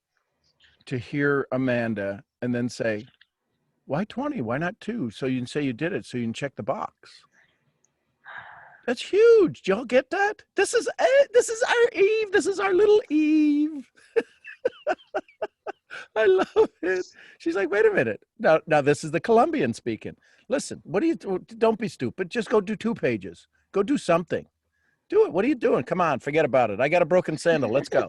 hear Amanda and then say, why 20? Why not 2? So you can say you did it, so you can check the box. That's huge. Do y'all get that? This is our Eve. This is our little Eve. I love it. She's like, wait a minute. Now this is the Colombian speaking. Listen, don't be stupid. Just go do 2 pages. Go do something. Do it. What are you doing? Come on, forget about it. I got a broken sandal. Let's go.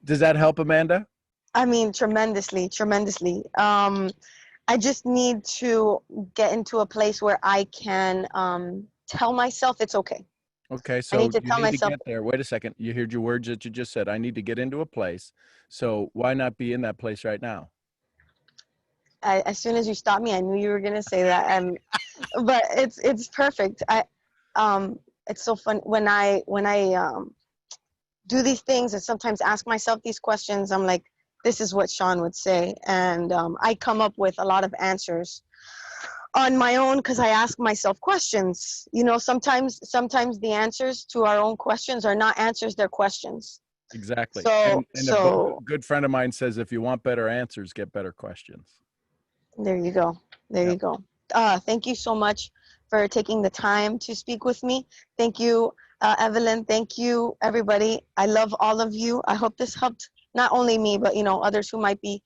Does that help, Amanda? I mean, tremendously. I just need to get into a place where I can tell myself it's okay. Okay, so I need to you tell need myself. to get there. Wait a second. You heard your words that you just said. I need to get into a place. So why not be in that place right now? As soon as you stopped me, I knew you were gonna say that. But it's perfect. It's so fun when I do these things and sometimes ask myself these questions. I'm like, this is what Sean would say, and I come up with a lot of answers on my own because I ask myself questions. Sometimes the answers to our own questions are not answers; they're questions. Exactly. So and a good friend of mine says, if you want better answers, get better questions. There you go. There you go. Thank you so much for taking the time to speak with me. Thank you, Evelyn. Thank you, everybody. I love all of you. I hope this helped not only me, but others who might be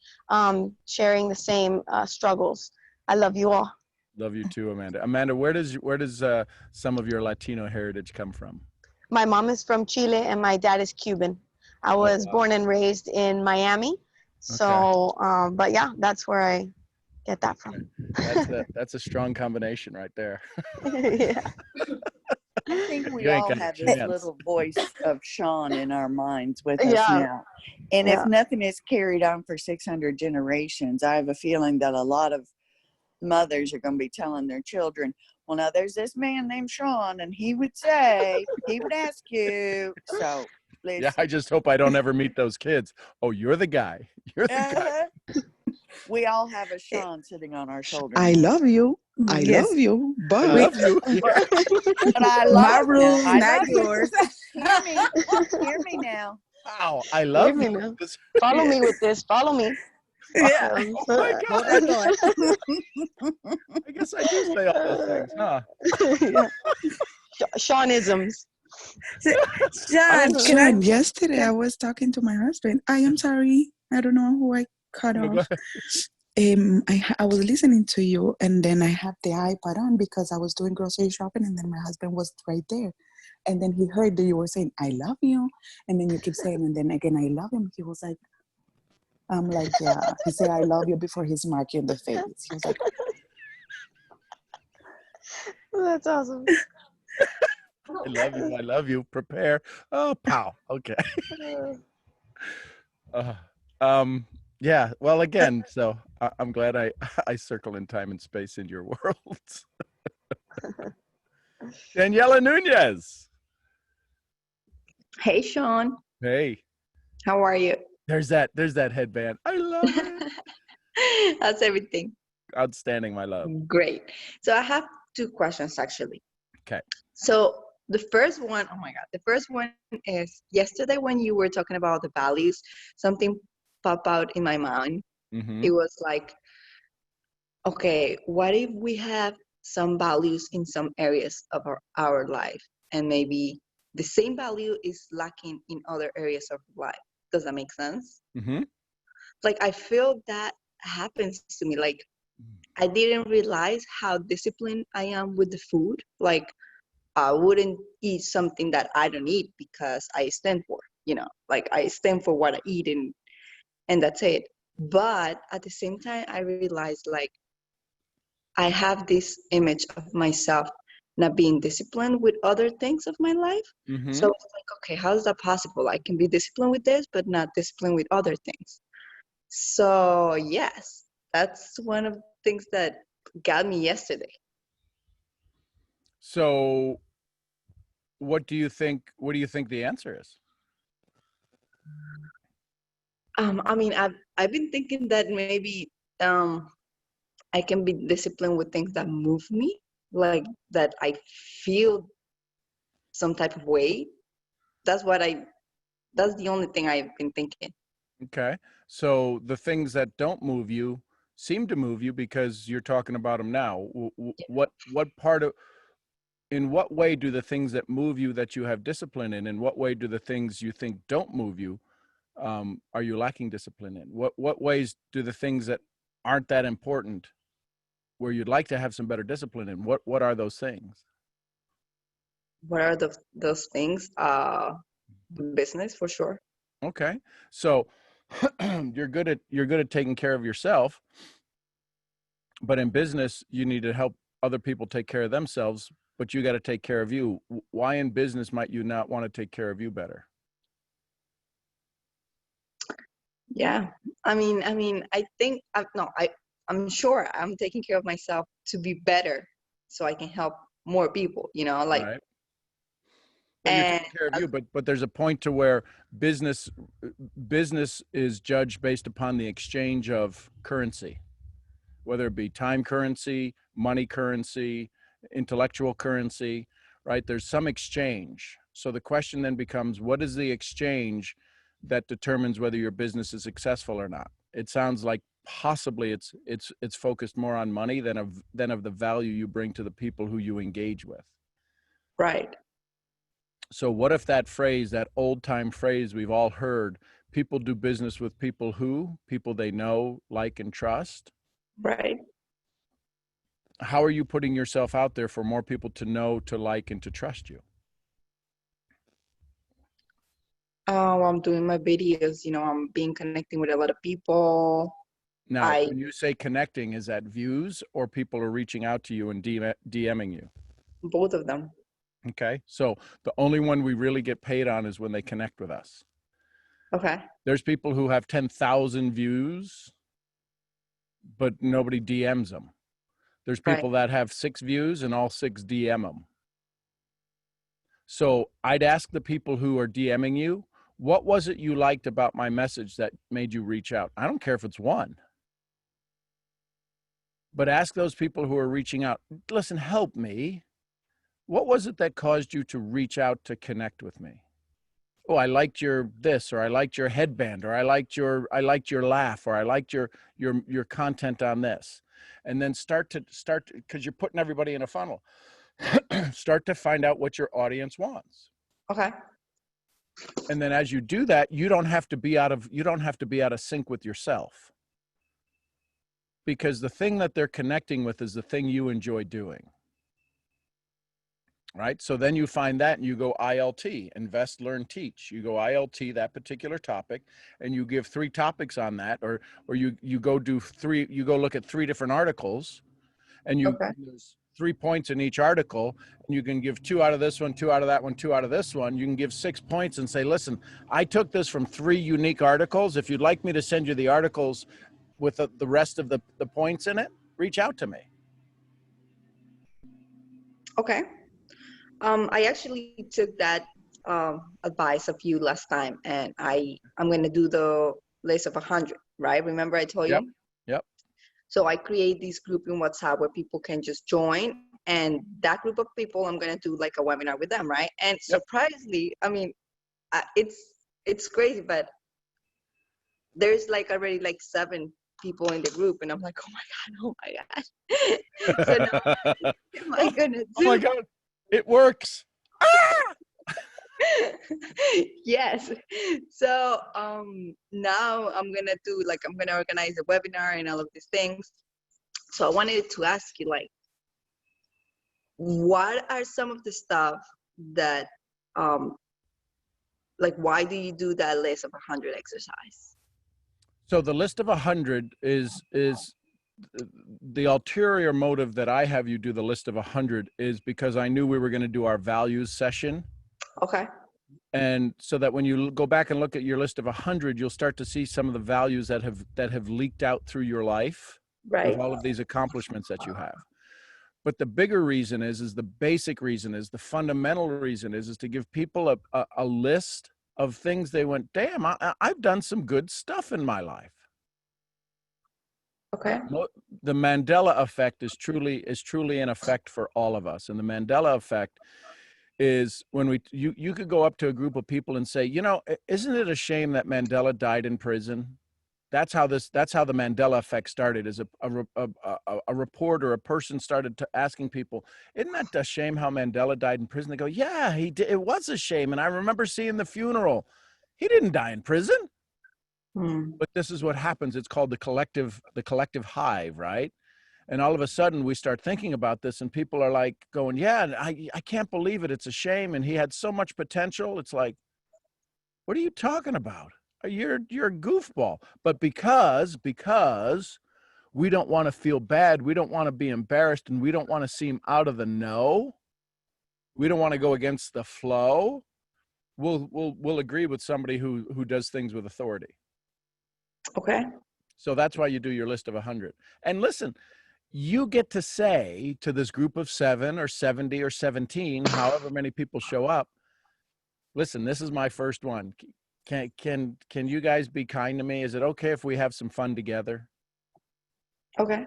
sharing the same struggles. I love you all. Love you too, Amanda. Amanda, where does some of your Latino heritage come from? My mom is from Chile and my dad is Cuban. I was wow. born and raised in Miami. So, but yeah, that's where I get that from. That's a strong combination right there. Yeah. I think we You ain't all got a have this chance. little voice of Sean in our minds with us Yeah. now. And Yeah. if nothing is carried on for 600 generations, I have a feeling that a lot of mothers are going to be telling their children, well, now there's this man named Sean, and he would say, he would ask you. So, listen. Yeah, I just hope I don't ever meet those kids. Oh, you're the guy. You're the guy. We all have a Sean sitting on our shoulder. I now. love you. I Yes. love you. I But love you. Yeah. But I love My you. rules, I not love you. yours. Hear me. Hear me now. Wow, I love me you. now. This- Follow me with this. Follow me. Yeah. oh my Hold God. that thought. I guess I do say all those things, huh? Yeah. Seanisms. Sean, can I? Sean, yesterday I was talking to my husband. I am sorry. I don't know who I cut No, go off. ahead. I was listening to you, and then I had the iPad on because I was doing grocery shopping, and then my husband was right there. And then he heard that you were saying, I love you. And then you keep saying, and then again, I love him. He was like, I'm like, yeah. He said, I love you before he smacked you in the face. He was like, That's awesome. I love you. I love you. Prepare. Oh, pow. Okay. Yeah. Well, again, so I'm glad I circle in time and space in your worlds. Daniela Nunez. Hey, Sean. Hey, How are you? there's that headband. I love it. How's everything? Outstanding, my love. Great. So I have two questions actually. Okay. So the first one, oh my God, the first one is yesterday when you were talking about the values, something popped out in my mind. Mm-hmm. It was like, okay, what if we have some values in some areas of our life and maybe the same value is lacking in other areas of life? Does that make sense? Mm-hmm. Like, I feel that happens to me. Like, I didn't realize how disciplined I am with the food. Like, I wouldn't eat something that I don't eat because I stand for, like I stand for what I eat and that's it. But at the same time, I realized like I have this image of myself not being disciplined with other things of my life. Mm-hmm. So it's like, okay, how is that possible? I can be disciplined with this, but not disciplined with other things. So yes, that's one of the things that got me yesterday. So what do you think the answer is? I mean, I've been thinking that maybe I can be disciplined with things that move me, like that I feel some type of way. That's the only thing I've been thinking. Okay. So the things that don't move you seem to move you because you're talking about them now. What part of, in what way do the things that move you that you have discipline in what way do the things you think don't move you, are you lacking discipline in? What ways do the things that aren't that important where you'd like to have some better discipline in, what are those things? What are those things? Business for sure. Okay. So you're good at taking care of yourself, but in business you need to help other people take care of themselves, but you got to take care of you. Why in business might you not want to take care of you better? Yeah. I mean, I think I'm sure I'm taking care of myself to be better so I can help more people, like. Right. But you're taking care of you, but there's a point to where business is judged based upon the exchange of currency, whether it be time currency, money currency, intellectual currency, right? There's some exchange. So the question then becomes, what is the exchange that determines whether your business is successful or not? It sounds like possibly it's focused more on money than of the value you bring to the people who you engage with. Right. So what if that phrase, that old time phrase we've all heard, people do business with people they know, like, and trust? Right. how are you putting yourself out there for more people to know, to like, and to trust you? I'm doing my videos, I'm being connecting with a lot of people. Now, I when you say connecting, is that views or people are reaching out to you and DMing you? both of them. Okay. So the only one we really get paid on is when they connect with us. Okay. There's people who have 10,000 views, but nobody DMs them. There's people that have 6 views and all 6 DM them. So I'd ask the people who are DMing you, what was it you liked about my message that made you reach out? I don't care if it's one. But ask those people who are reaching out, listen, help me. What was it that caused you to reach out to connect with me? Oh, I liked your this, or I liked your headband, or I liked your laugh, or I liked your content on this. And then start because you're putting everybody in a funnel. Start to find out what your audience wants. Okay. And then as you do that, you don't have to be out of sync with yourself. Because the thing that they're connecting with is the thing you enjoy doing. Right? So then you find that and you go ILT, invest, learn, teach. You go ILT, that particular topic, and you give 3 topics on that, or you go look at 3 different articles, and there's 3 points in each article, and you can give 2 out of this one, 2 out of that one, 2 out of this one. You can give 6 points and say, listen, I took this from 3 unique articles. If you'd like me to send you the articles with the rest of the points in it, reach out to me. Okay. I actually took that advice of you last time, and I'm going to do the list of 100, right? Remember I told you? Yep. So I create this group in WhatsApp where people can just join, and that group of people, I'm going to do like a webinar with them, right? And surprisingly, I mean, it's crazy, but there's like already like 7 people in the group, and I'm like, oh my God. So now, what am I going to do? Oh my God. It works. Yes. So now I'm gonna organize a webinar and all of these things. So I wanted to ask you, like, what are some of the stuff that like, why do you do that list of 100 exercise? So the list of 100 is the ulterior motive that I have you do the list of 100 is because I knew we were going to do our values session. Okay. And so that when you go back and look at your list of 100, you'll start to see some of the values that have leaked out through your life, right, with all of these accomplishments that you have. But the bigger reason is the basic reason is the fundamental reason is to give people a list of things they went, damn, I've done some good stuff in my life. Okay. The Mandela effect is truly an effect for all of us. And the Mandela effect is when you could go up to a group of people and say, you know, isn't it a shame that Mandela died in prison? That's how the Mandela effect started. Is a reporter, a person started asking people, isn't that a shame how Mandela died in prison? They go, yeah, he did. It was a shame. And I remember seeing the funeral. He didn't die in prison. But this is what happens. It's called the collective hive, right? And all of a sudden we start thinking about this and people are like going, yeah, I can't believe it. It's a shame. And he had so much potential. It's like, what are you talking about? You're a goofball. But because we don't want to feel bad, we don't want to be embarrassed, and we don't want to seem out of the know, we don't want to go against the flow, we'll agree with somebody who does things with authority. Okay. So that's why you do your list of 100. And listen, you get to say to this group of 7 or 70 or 17, however many people show up, listen, this is my first one. Can you guys be kind to me? Is it okay if we have some fun together? Okay.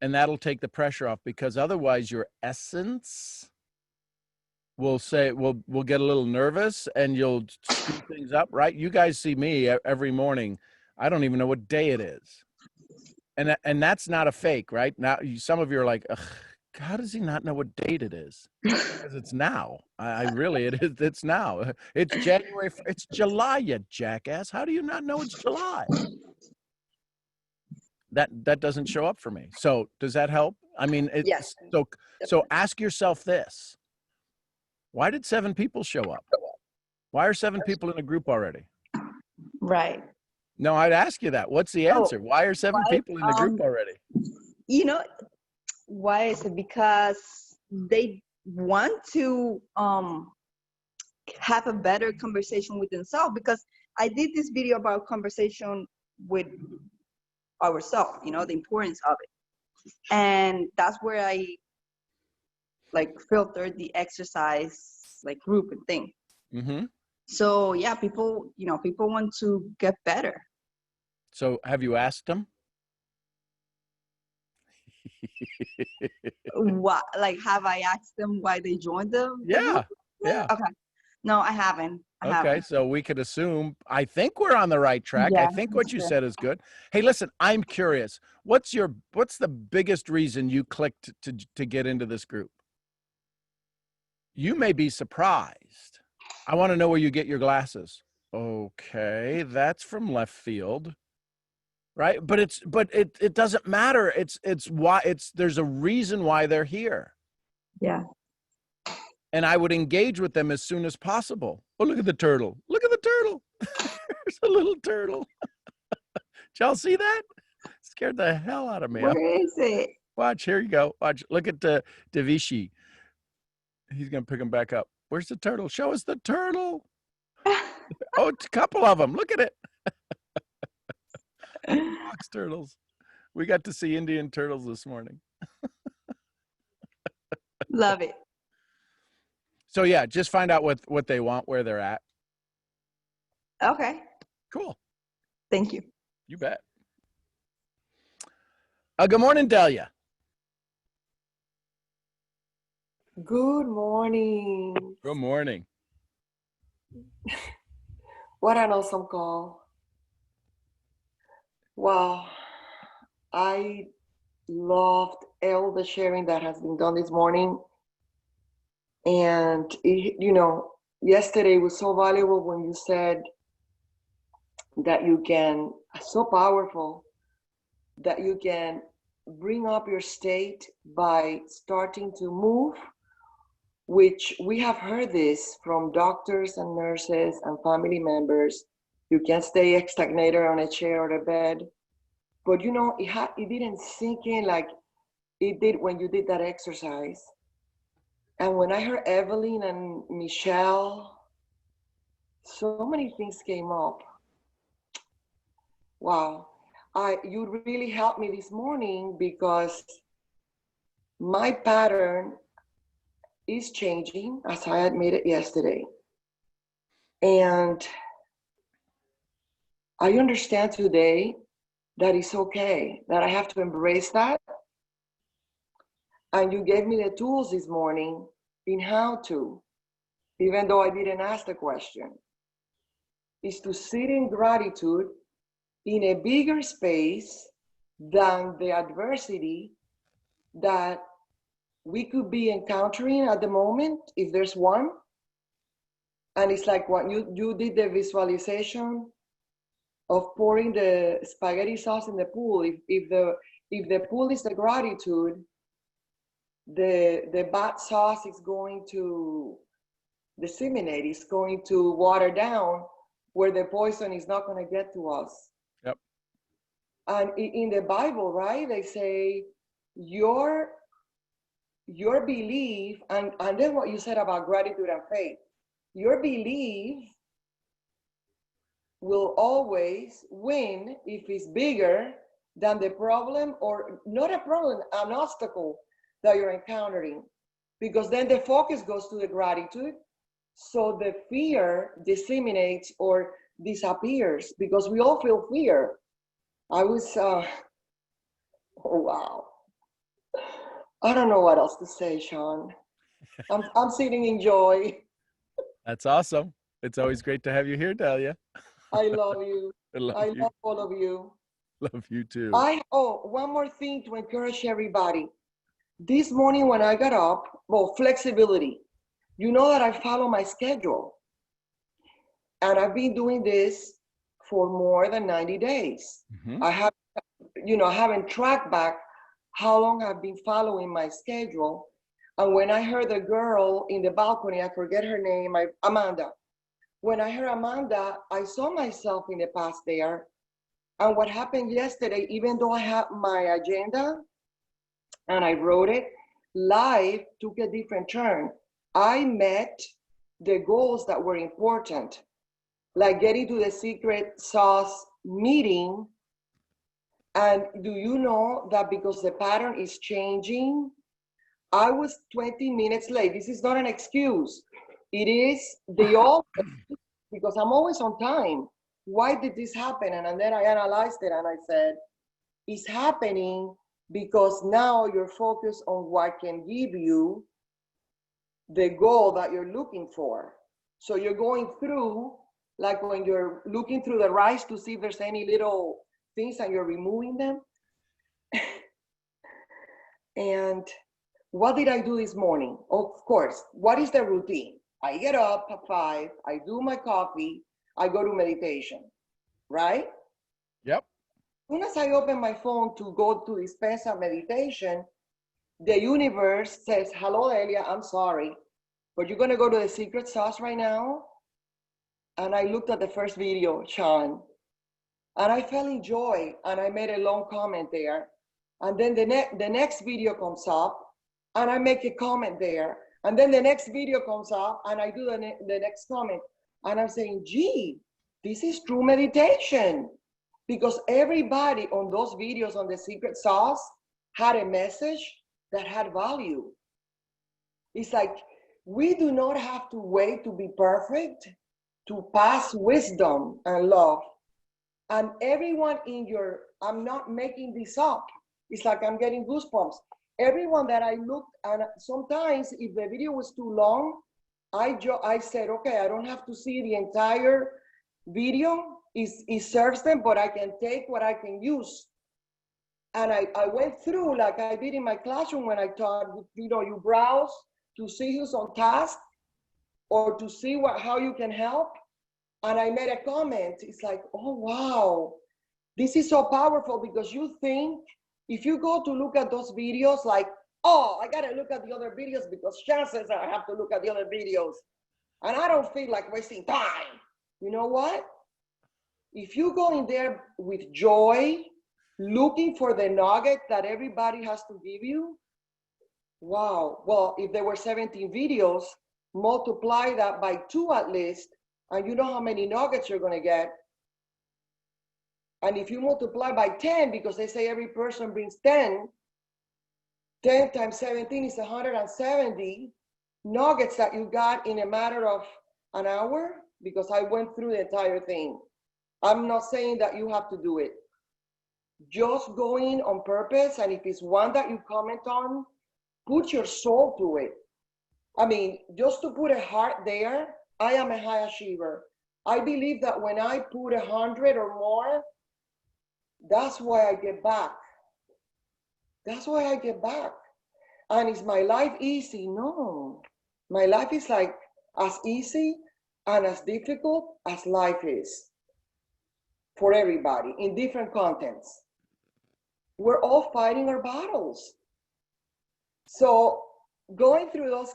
And that'll take the pressure off, because otherwise your essence will say, we'll get a little nervous and you'll screw things up, right? You guys see me every morning. I don't even know what day it is. And that's not a fake, right? Now, some of you are like, ugh, how does he not know what date it is? Because it's now. It's now. It's January. It's July, you jackass. How do you not know it's July? that doesn't show up for me. So does that help? I mean, Yes. so ask yourself this. Why did 7 people show up? Why are 7 people in a group already? Right. No, I'd ask you that. What's the answer? Why are 7 why, people in the group already? You know, why is it? Because they want to have a better conversation with themselves. Because I did this video about conversation with ourselves, you know, the importance of it. And that's where I like filtered the exercise like group and thing. Mm-hmm. So yeah, people, you know, people want to get better. So have you asked them? What, like, have I asked them why they joined the Yeah, group? yeah. Okay. No, I haven't. Okay, so we could assume, I think we're on the right track. I Yeah, think what that's you true. said is good. Hey, listen, I'm curious. What's the biggest reason you clicked to get into this group? You may be surprised. I want to know where you get your glasses. Okay, that's from left field. Right? But it doesn't matter. There's a reason why they're here. Yeah. And I would engage with them as soon as possible. Oh, look at the turtle. Look at the turtle. There's a little turtle. Did y'all see that? Scared the hell out of me. Where is it? Watch, here you go. Watch, look at Davishi. He's going to pick him back up. Where's the turtle? Show us the turtle. Oh, it's a couple of them. Look at it. Box turtles. We got to see Indian turtles this morning. Love it. So yeah, just find out what they want, where they're at. Okay. Cool. Thank you. You bet. Good morning, Delia. Good morning. Good morning. What an awesome call. Wow. I loved all the sharing that has been done this morning. And, yesterday was so valuable when you said that you can, so powerful, that you can bring up your state by starting to move, which we have heard this from doctors and nurses and family members. You can't stay stagnated on a chair or a bed. But it didn't sink in like it did when you did that exercise. And when I heard Evelyn and Michelle, so many things came up. Wow. You really helped me this morning because my pattern is changing, as I admitted yesterday. And I understand today that it's okay, that I have to embrace that. And you gave me the tools this morning in how to, even though I didn't ask the question, is to sit in gratitude in a bigger space than the adversity that we could be encountering at the moment, if there's one. And it's like what you did the visualization of pouring the spaghetti sauce in the pool. If the pool is the gratitude, the bad sauce is going to disseminate, it's going to water down where the poison is not going to get to us. Yep. And in the Bible, right, they say your belief, and then what you said about gratitude and faith, your belief will always win if it's bigger than the problem, or not a problem, an obstacle that you're encountering, because then the focus goes to the gratitude, so the fear disseminates or disappears, because we all feel fear. I was, oh wow. I don't know what else to say, Sean. I'm sitting in joy. That's awesome. It's always great to have you here, Delia. I love you. I love you. love all of you. Love you too. One more thing to encourage everybody. This morning when I got up, flexibility. You know that I follow my schedule. And I've been doing this for more than 90 days. Mm-hmm. I have I haven't tracked back how long I've been following my schedule. And when I heard the girl in the balcony, I forget her name, Amanda. When I heard Amanda, I saw myself in the past there. And what happened yesterday, even though I had my agenda and I wrote it, life took a different turn. I met the goals that were important, like getting to the secret sauce meeting. And do you know that because the pattern is changing, I was 20 minutes late. This is not an excuse. It is the old, because I'm always on time. Why did this happen? And then I analyzed it and I said, it's happening because now you're focused on what can give you the goal that you're looking for. So you're going through, like when you're looking through the rice to see if there's any little things and you're removing them. And what did I do this morning? Of course, what is the routine? I get up at 5, I do my coffee, I go to meditation, right? Yep. As soon as I open my phone to go to Dispensa meditation, the universe says, hello, Elia, I'm sorry, but you're gonna go to the secret sauce right now? And I looked at the first video, Sean, and I fell in joy, and I made a long comment there. And then the next video comes up, and I make a comment there. And then the next video comes up, and I do the next comment. And I'm saying, gee, this is true meditation. Because everybody on those videos on the secret sauce had a message that had value. It's like, we do not have to wait to be perfect to pass wisdom and love. And everyone I'm not making this up. It's like I'm getting goosebumps. Everyone that I looked, and sometimes if the video was too long, I said, okay, I don't have to see the entire video. It serves them, but I can take what I can use. And I went through like I did in my classroom when I taught, you browse to see who's on task or to see how you can help. And I made a comment. It's like, oh, wow, this is so powerful, because you think, if you go to look at those videos, like, oh, I got to look at the other videos because chances are I have to look at the other videos. And I don't feel like wasting time. You know what? If you go in there with joy, looking for the nugget that everybody has to give you, wow. Well, if there were 17 videos, multiply that by 2 at least, and you know how many nuggets you're going to get. And if you multiply by 10, because they say every person brings 10 times 17 is 170 nuggets that you got in a matter of an hour, because I went through the entire thing. I'm not saying that you have to do it. Just go in on purpose, and if it's one that you comment on, put your soul to it. I mean, just to put a heart there, I am a high achiever. I believe that when I put 100 or more, that's why I get back. That's why I get back. And is my life easy? No. My life is like as easy and as difficult as life is for everybody in different contents. We're all fighting our battles. So going through those,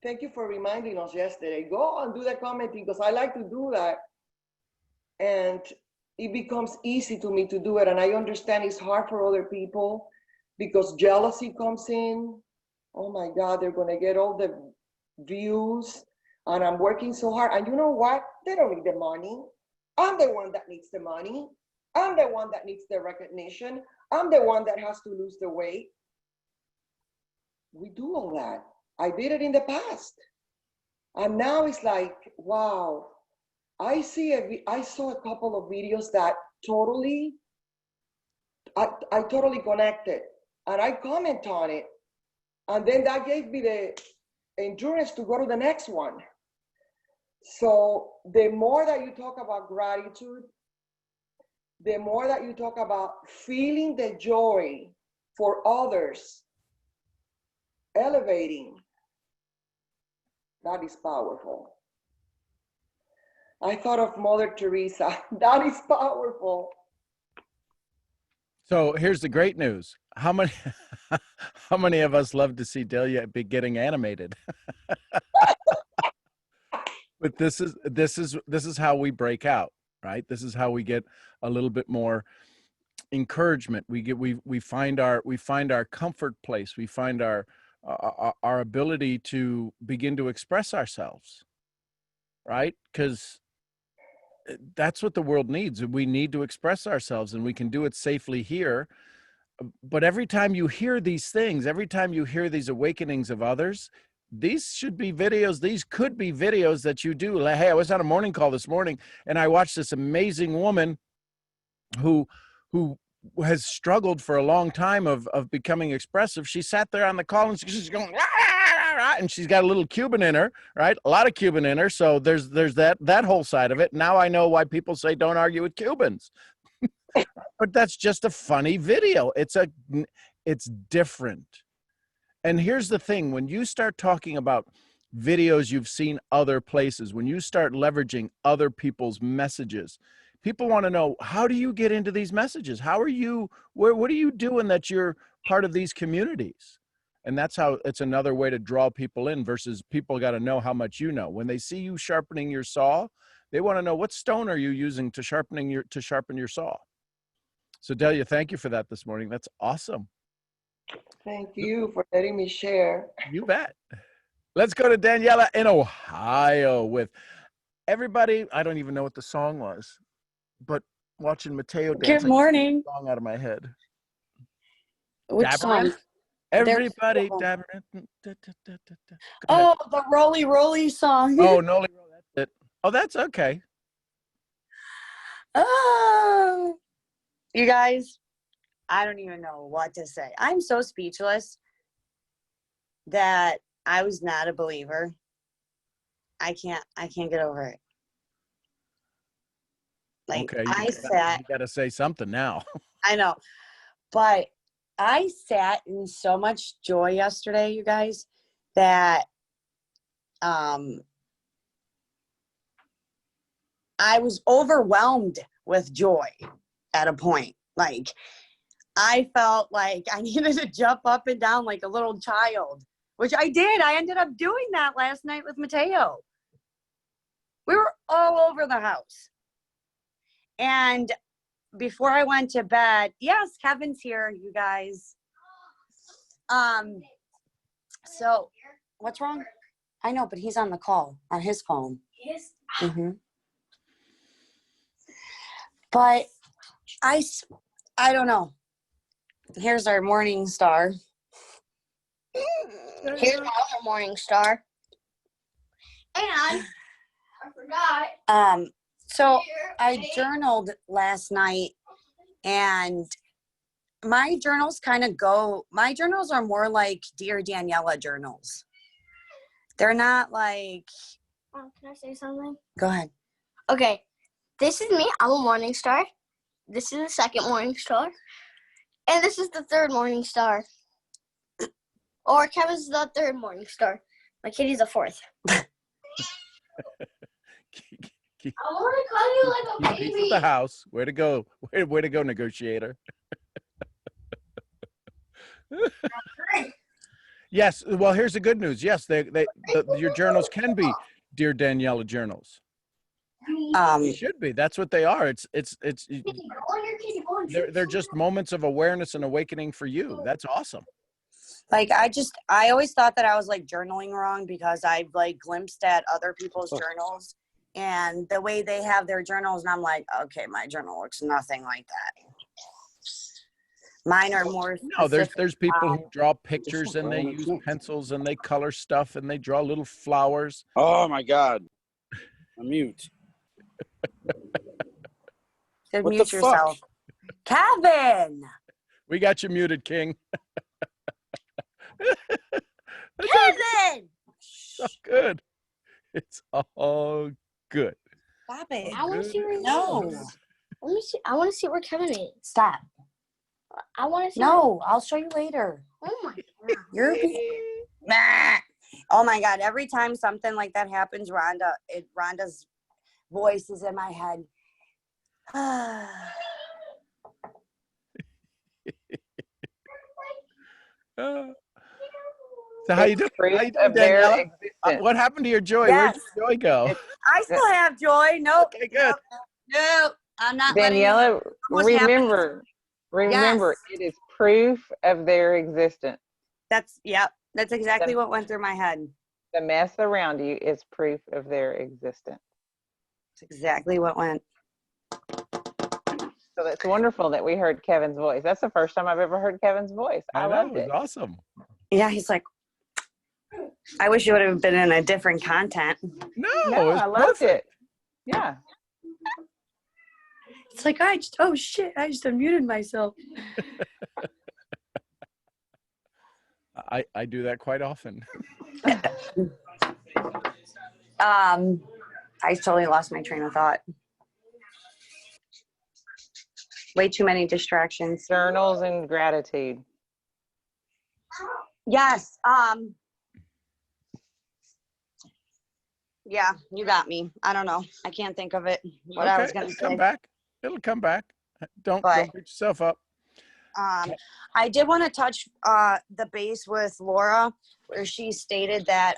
thank you for reminding us yesterday. Go and do the commenting, because I like to do that. And it becomes easy to me to do it. And I understand it's hard for other people because jealousy comes in. Oh my God, they're going to get all the views, and I'm working so hard. And you know what? They don't need the money. I'm the one that needs the money. I'm the one that needs the recognition. I'm the one that has to lose the weight. We do all that. I did it in the past. And now it's like, wow, I saw a couple of videos that I totally connected, and I comment on it. And then that gave me the endurance to go to the next one. So the more that you talk about gratitude, the more that you talk about feeling the joy for others, elevating, that is powerful. I thought of Mother Teresa. That is powerful. So here's the great news. How many how many of us love to see Delia be getting animated? But this is how we break out, right? This is how we get a little bit more encouragement. We find our comfort place. We find our ability to begin to express ourselves, right? Because that's what the world needs. We need to express ourselves, and we can do it safely here. But every time you hear these things, every time you hear these awakenings of others, these should be videos. These could be videos that you do. Like, hey, I was on a morning call this morning, and I watched this amazing woman who has struggled for a long time of becoming expressive. She sat there on the call and she's going, rah, rah, rah, and she's got a little Cuban in her, right? A lot of Cuban in her. So there's that whole side of it. Now I know why people say don't argue with Cubans. But that's just a funny video. It's different. And here's the thing, when you start talking about videos you've seen other places, when you start leveraging other people's messages, people want to know, how do you get into these messages? What are you doing that you're part of these communities? And that's how it's another way to draw people in versus people got to know how much you know. When they see you sharpening your saw, they want to know, what stone are you using to sharpen your saw? So Delia, thank you for that this morning. That's awesome. Thank you for letting me share. You bet. Let's go to Daniela in Ohio with everybody. I don't even know what the song was, but watching Mateo dance. Good morning. I song out of my head. Which Dabbering? song? Everybody There's- dabbering. Go ahead. Oh, the Roly Roly song. Oh, no, that's it. Oh, that's okay. Oh. You guys, I don't even know what to say. I'm so speechless that I was not a believer. I can't get over it. Like, Okay, you got to say something now. I know, but I sat in so much joy yesterday, you guys, that I was overwhelmed with joy at a point. Like, I felt like I needed to jump up and down like a little child, which I did. I ended up doing that last night with Mateo. We were all over the house. And before I went to bed, yes, Kevin's here, you guys. So what's wrong? I know, but he's on the call on his phone. Yes. Mm-hmm. But I don't know. Here's our morning star. Here's my other morning star. And I forgot. So I journaled last night, and my journals are more like Dear Daniela journals. They're not like. Oh, can I say something? Go ahead. Okay. This is me. I'm a morning star. This is the second morning star. And this is the third morning star. Or Kevin's the third morning star. My kitty's the fourth. I want to call you like a Keep baby. the house. Way to go. Way to go, negotiator. Yes. Well, here's the good news. Yes, your journals can be Dear Daniela journals. They should be. That's what they are. They're just moments of awareness and awakening for you. That's awesome. Like, I always thought that I was like journaling wrong because I've like glimpsed at other people's journals and the way they have their journals, and I'm like, okay, my journal looks nothing like that. Mine are more No, there's people who draw pictures and they use pencils and they color stuff and they draw little flowers. Oh my God. I'm mute. Mute the yourself. Kevin! We got you muted, King. Kevin! So good. It's all good. Stop it. I want to see where No. Let me see. I want to see where Kevin is. Stop. I want to see. No, I'll show you later. Oh my God. You're Nah. Oh my God. Every time something like that happens, Rhonda's voice is in my head. So how you It's doing? proof How you doing, of their Daniela? existence. What happened to your joy? Where'd Yes. your joy go? It's, I still have joy. Nope. Okay, good. Nope. I'm not letting it. Daniela, What's happening? remember, Yes. it is proof of their existence. Yep. That's exactly what went through my head. The mess around you is proof of their existence. That's exactly what went. So it's wonderful that we heard Kevin's voice. That's the first time I've ever heard Kevin's voice. I know, loved it it. was awesome. Yeah, he's like, I wish you would have been in a different content. No, No, it was I loved perfect. it. Yeah. It's like, oh shit, I just unmuted myself. I do that quite often. I totally lost my train of thought. Way too many distractions. Journals and gratitude. Yes. Yeah, you got me. I don't know. I can't think of it. What I was gonna It'll say. come back. It'll come back. Don't beat yourself up. I did want to touch the base with Laura, where she stated that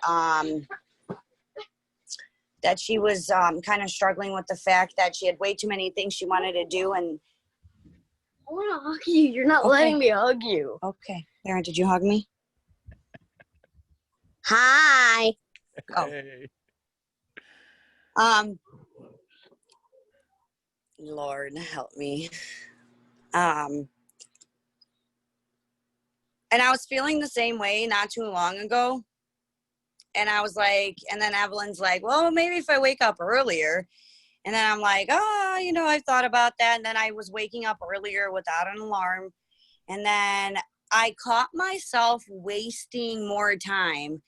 that she was kind of struggling with the fact that she had way too many things she wanted to do, and I want to hug you. You're not letting me hug you. Okay, Aaron, did you hug me? Hi. Oh. Hey. Lord help me. And I was feeling the same way not too long ago. And I was like, and then Evelyn's like, well, maybe if I wake up earlier. And then I'm like, oh, you know, I've thought about that. And then I was waking up earlier without an alarm. And then I caught myself wasting more time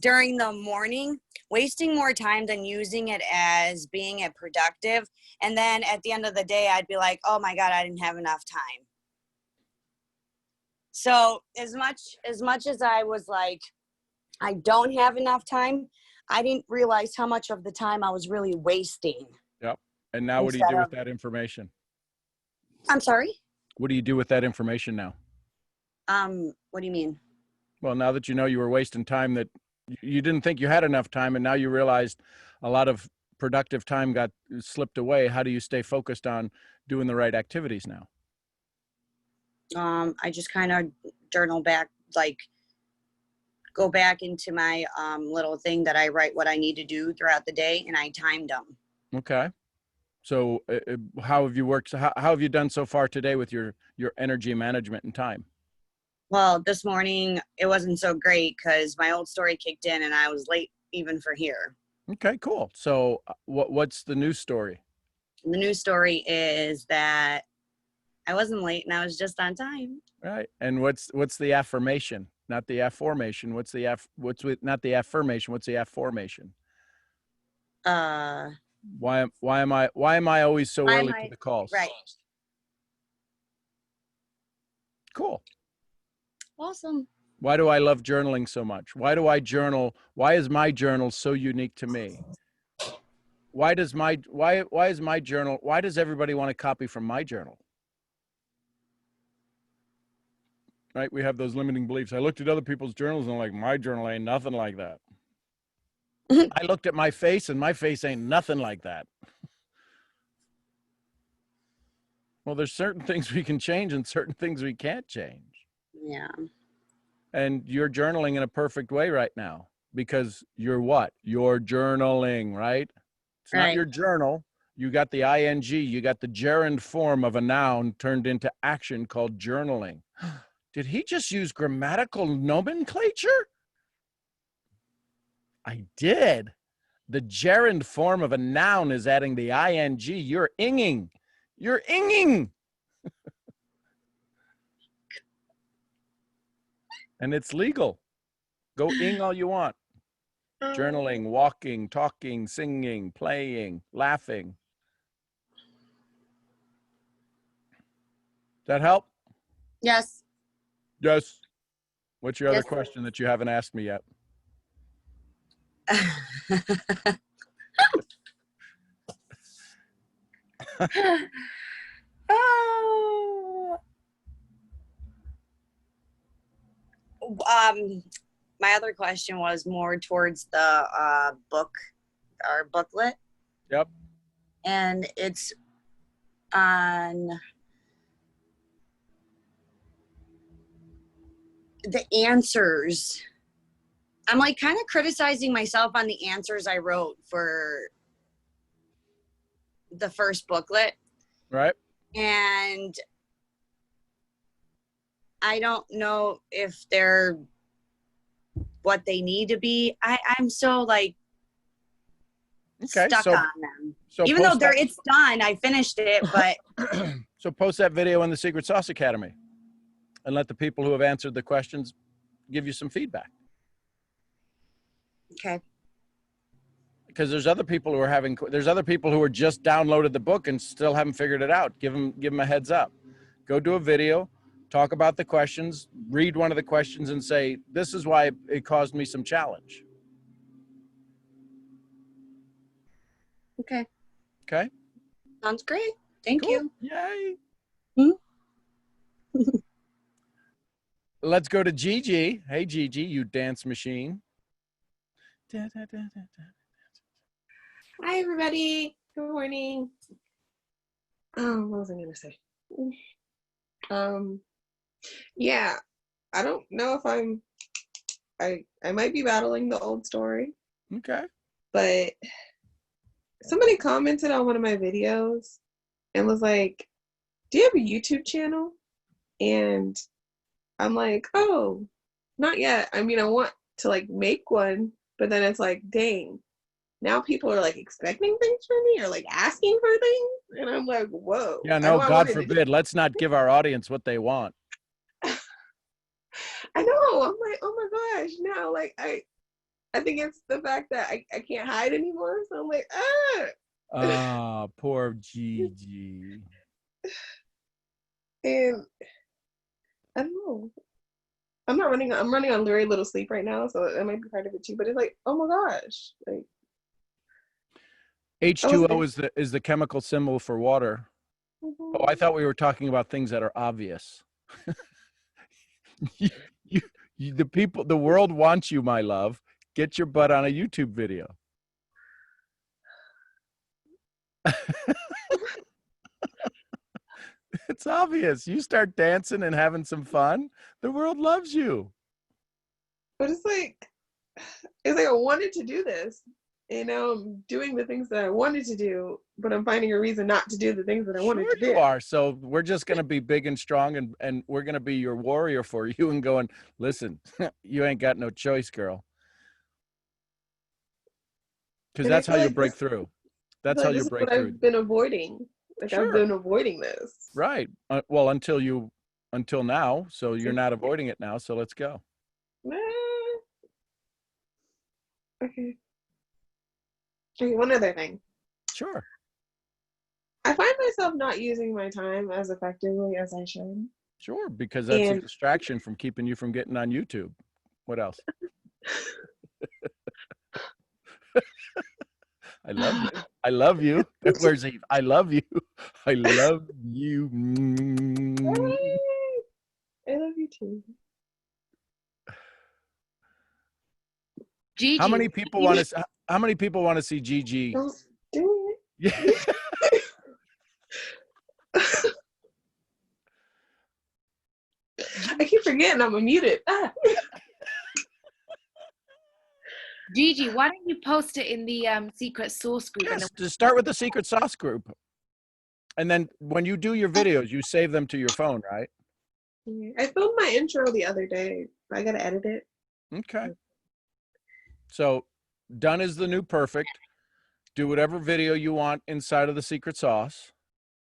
during the morning, wasting more time than using it as being a productive. And then at the end of the day, I'd be like, oh my God, I didn't have enough time. So as much as I was like, I don't have enough time, I didn't realize how much of the time I was really wasting. Yep. And now what do you do with that information? I'm sorry? What do you do with that information now? What do you mean? Well, now that you know you were wasting time, that you didn't think you had enough time, and now you realized a lot of productive time got slipped away. How do you stay focused on doing the right activities now? I just kind of journal back, like go back into my little thing that I write what I need to do throughout the day, and I timed them. Okay. So how have you worked? How have you done so far today with your energy management and time? Well, this morning it wasn't so great because my old story kicked in and I was late even for here. Okay, cool. So what's the news story? The news story is that I wasn't late and I was just on time. Right. And what's the affirmation? Not the affirmation. What's not the affirmation? What's the affirmation? Why am I always so early to the calls? Right. Cool. Awesome. Why do I love journaling so much? Why do I journal? Why is my journal so unique to me? Why is my journal? Why does everybody want to copy from my journal? Right? We have those limiting beliefs. I looked at other people's journals and I'm like, my journal ain't nothing like that. I looked at my face and my face ain't nothing like that. Well, there's certain things we can change and certain things we can't change. Yeah. And you're journaling in a perfect way right now because you're what? You're journaling, right? It's not your journal. You got the ing, you got the gerund form of a noun turned into action called journaling. Did he just use grammatical nomenclature? I did. The gerund form of a noun is adding the ing. You're inging. You're inging. And it's legal. Go ing all you want. Journaling, walking, talking, singing, playing, laughing. Does that help? Yes. Yes. What's your other Yes. question that you haven't asked me yet? Oh. my other question was more towards the book or booklet. Yep. And it's on the answers. I'm like kind of criticizing myself on the answers I wrote for the first booklet. Right. And I don't know if they're what they need to be. I'm so like stuck on them. So even though post that- it's done, I finished it, but So post that video in the Secret Sauce Academy and let the people who have answered the questions give you some feedback. okay. Because there's other people who are there's other people who are just downloaded the book and still haven't figured it out. Give them a heads up. Go do a video, talk about the questions, read one of the questions and say, this is why it caused me some challenge. Okay. Okay. Sounds great. Thank you. Yay. Hmm? Let's go to Gigi. Hey, Gigi, you dance machine. Hi, everybody. Good morning. What was I going to say? Yeah, I don't know if I might be battling the old story. Okay. But somebody commented on one of my videos and was like, do you have a YouTube channel? And I'm like, oh, not yet. I mean, I want to like make one, but then it's like, dang, now people are like expecting things from me or like asking for things. And I'm like, whoa. Yeah, no, God forbid. Let's not give our audience what they want. I know. I'm like, oh my gosh. No, like I think it's the fact that I can't hide anymore. So I'm like, ah. Ah, poor Gigi. And I don't know. I'm running on very little sleep right now, so that might be part of it too. But it's like, oh my gosh. Like H2O is the chemical symbol for water. Mhm. Oh, I thought we were talking about things that are obvious. The world wants you, my love. Get your butt on a YouTube video. It's obvious. You start dancing and having some fun, the world loves you. But it's like I wanted to do this. And now I'm doing the things that I wanted to do, but I'm finding a reason not to do the things that I wanted to do. You are. So we're just going to be big and strong, and we're going to be your warrior for you and going, listen, you ain't got no choice, girl. Because And I that's how feel you like break this- through. I That's feel how like you this is break what through. I've been avoiding. Like Sure. I've been avoiding this. Right. Well, until now. So you're not avoiding it now. So let's go. Okay. Okay, one other thing. Sure. I find myself not using my time as effectively as I should. Sure. Because that's a And- distraction from keeping you from getting on YouTube. What else? I love you. I love you. Where's Eve? I love you. I love you. I love you too. Gigi. How many people want to? How many people want to see Gigi? Don't do Yeah. I keep forgetting I'm muted. Ah. Gigi, why don't you post it in the secret source group? And Yes, then to start with the secret sauce group. And then when you do your videos, you save them to your phone, right? Yeah, I filmed my intro the other day. I gotta edit it. Okay. So done is the new perfect. Do whatever video you want inside of the Secret Sauce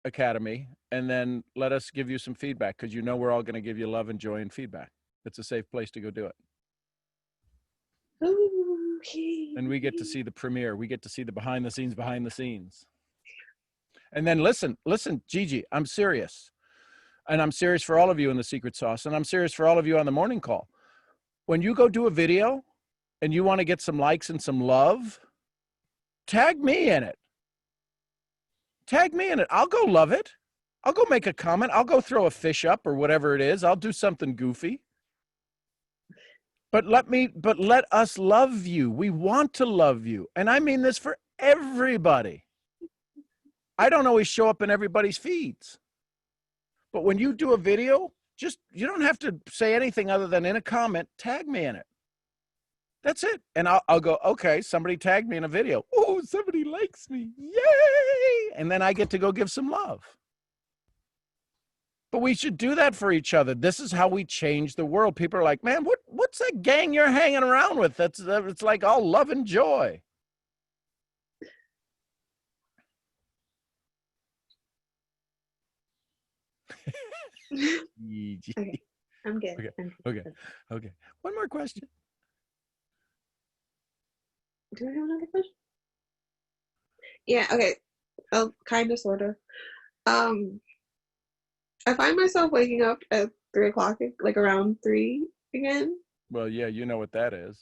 Academy, and then let us give you some feedback, because you know we're all going to give you love and joy and feedback. It's a safe place to go do it. Okay. And we get to see the premiere. We get to see the behind the scenes. And then listen, Gigi, I'm serious. And I'm serious for all of you in the Secret Sauce. And I'm serious for all of you on the morning call. When you go do a video and you want to get some likes and some love, tag me in it. Tag me in it. I'll go love it. I'll go make a comment. I'll go throw a fish up or whatever it is. I'll do something goofy. But let us love you. We want to love you. And I mean this for everybody. I don't always show up in everybody's feeds. But when you do a video, you don't have to say anything other than in a comment, tag me in it. That's it. And I'll go, okay, somebody tagged me in a video. Oh, somebody likes me. Yay! And then I get to go give some love. But we should do that for each other. This is how we change the world. People are like, man, what's that gang you're hanging around with? It's like all love and joy. Okay, I'm good. Okay. One more question. Do I have another question? Yeah, okay. Oh, kind of, sort of. I find myself waking up at 3 o'clock, like around 3 again. Well, yeah, you know what that is.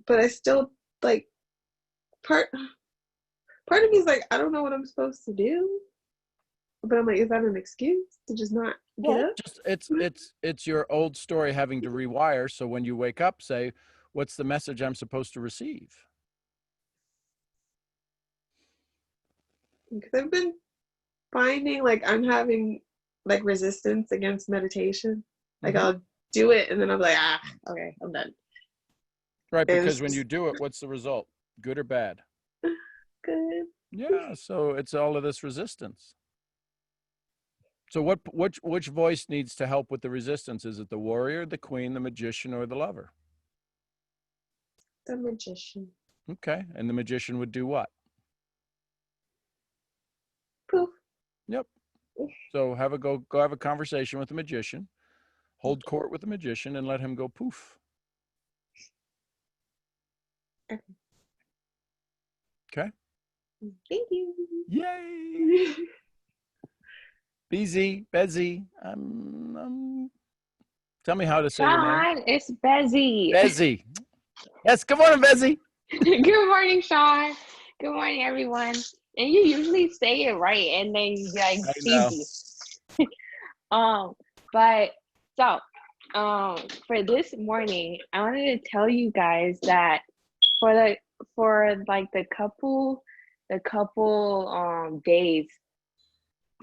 But I still, like, part of me is like, I don't know what I'm supposed to do. But I'm like, is that an excuse to just not get up? It's your old story having to rewire. So when you wake up, say, what's the message I'm supposed to receive? Because I've been finding like I'm having like resistance against meditation. Like I'll do it and then I'm like, okay, I'm done. Right, because when you do it, what's the result? Good or bad? Good. Yeah, so it's all of this resistance. So which voice needs to help with the resistance? Is it the warrior, the queen, the magician, or the lover? The magician. Okay, and the magician would do what? Poof. Yep. So go have a conversation with the magician, hold court with the magician, and let him go poof. Okay. Thank you. Yay. Bezzy, tell me how to say your name. Sean, it's Bezzy. Bezzy. Yes, good morning, Bezzy. Good morning, Sean. Good morning, everyone. And you usually say it right, and then you like cheesy. For this morning, I wanted to tell you guys that for the couple days,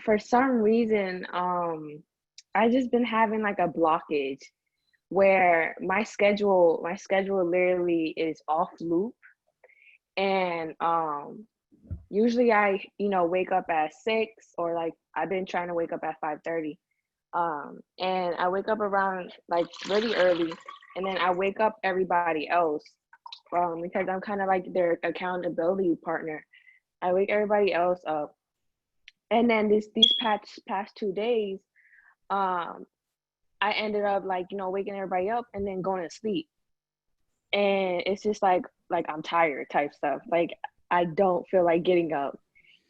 for some reason, I just been having like a blockage where my schedule literally is off loop, and usually I wake up at 6, or like I've been trying to wake up at 5:30, and I wake up around like really early, and then I wake up everybody else because I'm kind of like their accountability partner. I wake everybody else up. And then these past 2 days, I ended up waking everybody up and then going to sleep. And it's just like I'm tired type stuff. Like I don't feel like getting up.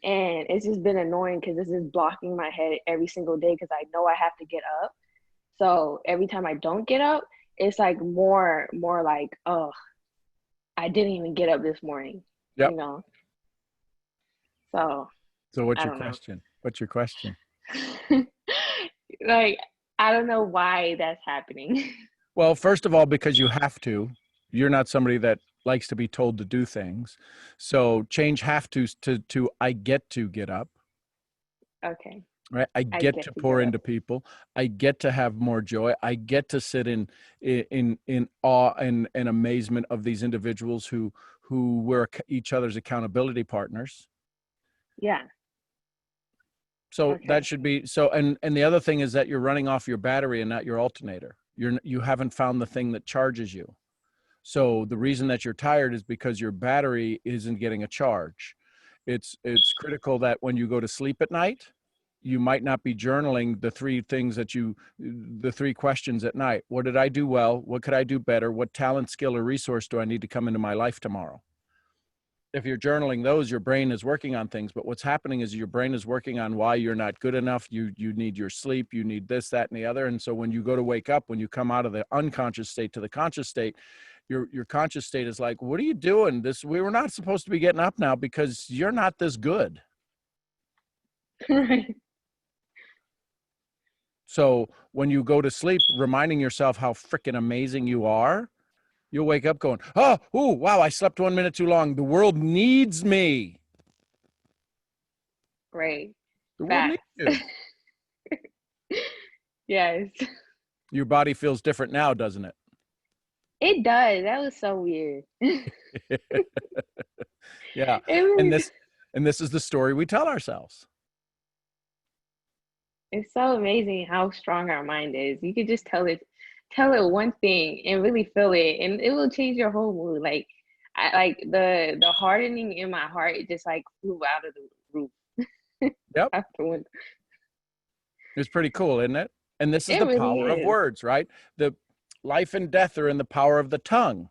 And it's just been annoying because this is blocking my head every single day because I know I have to get up. So every time I don't get up, it's like more like, oh, I didn't even get up this morning. Yep. So what's your question? What's your question? Like, I don't know why that's happening. Well, first of all, because you have to. You're not somebody that likes to be told to do things. So change have to I get to get up. Okay. Right? I get to pour into people. I get to have more joy. I get to sit in awe and amazement of these individuals who were each other's accountability partners. Yeah. So that should be so. And the other thing is that you're running off your battery and not your alternator. You haven't found the thing that charges you. So the reason that you're tired is because your battery isn't getting a charge. It's critical that when you go to sleep at night, you might not be journaling the three questions at night. What did I do well? What could I do better? What talent, skill, or resource do I need to come into my life tomorrow? If you're journaling those, your brain is working on things. But what's happening is your brain is working on why you're not good enough. You need your sleep. You need this, that, and the other. And so when you go to wake up, when you come out of the unconscious state to the conscious state, your conscious state is like, what are you doing? We were not supposed to be getting up now because you're not this good. Right. So when you go to sleep, reminding yourself how freaking amazing you are, you'll wake up going, oh, ooh, wow, I slept 1 minute too long. The world needs me. Right. The world needs you. Yes. Your body feels different now, doesn't it? It does. That was so weird. Yeah. It really, And this is the story we tell ourselves. it's so amazing how strong our mind is. You could just tell it one thing and really feel it, and it will change your whole mood. Like the hardening in my heart, it just like flew out of the roof. Yep. Afterwards. It's pretty cool, isn't it? And this is It the really power of is. words, right? The life and death are in the power of the tongue.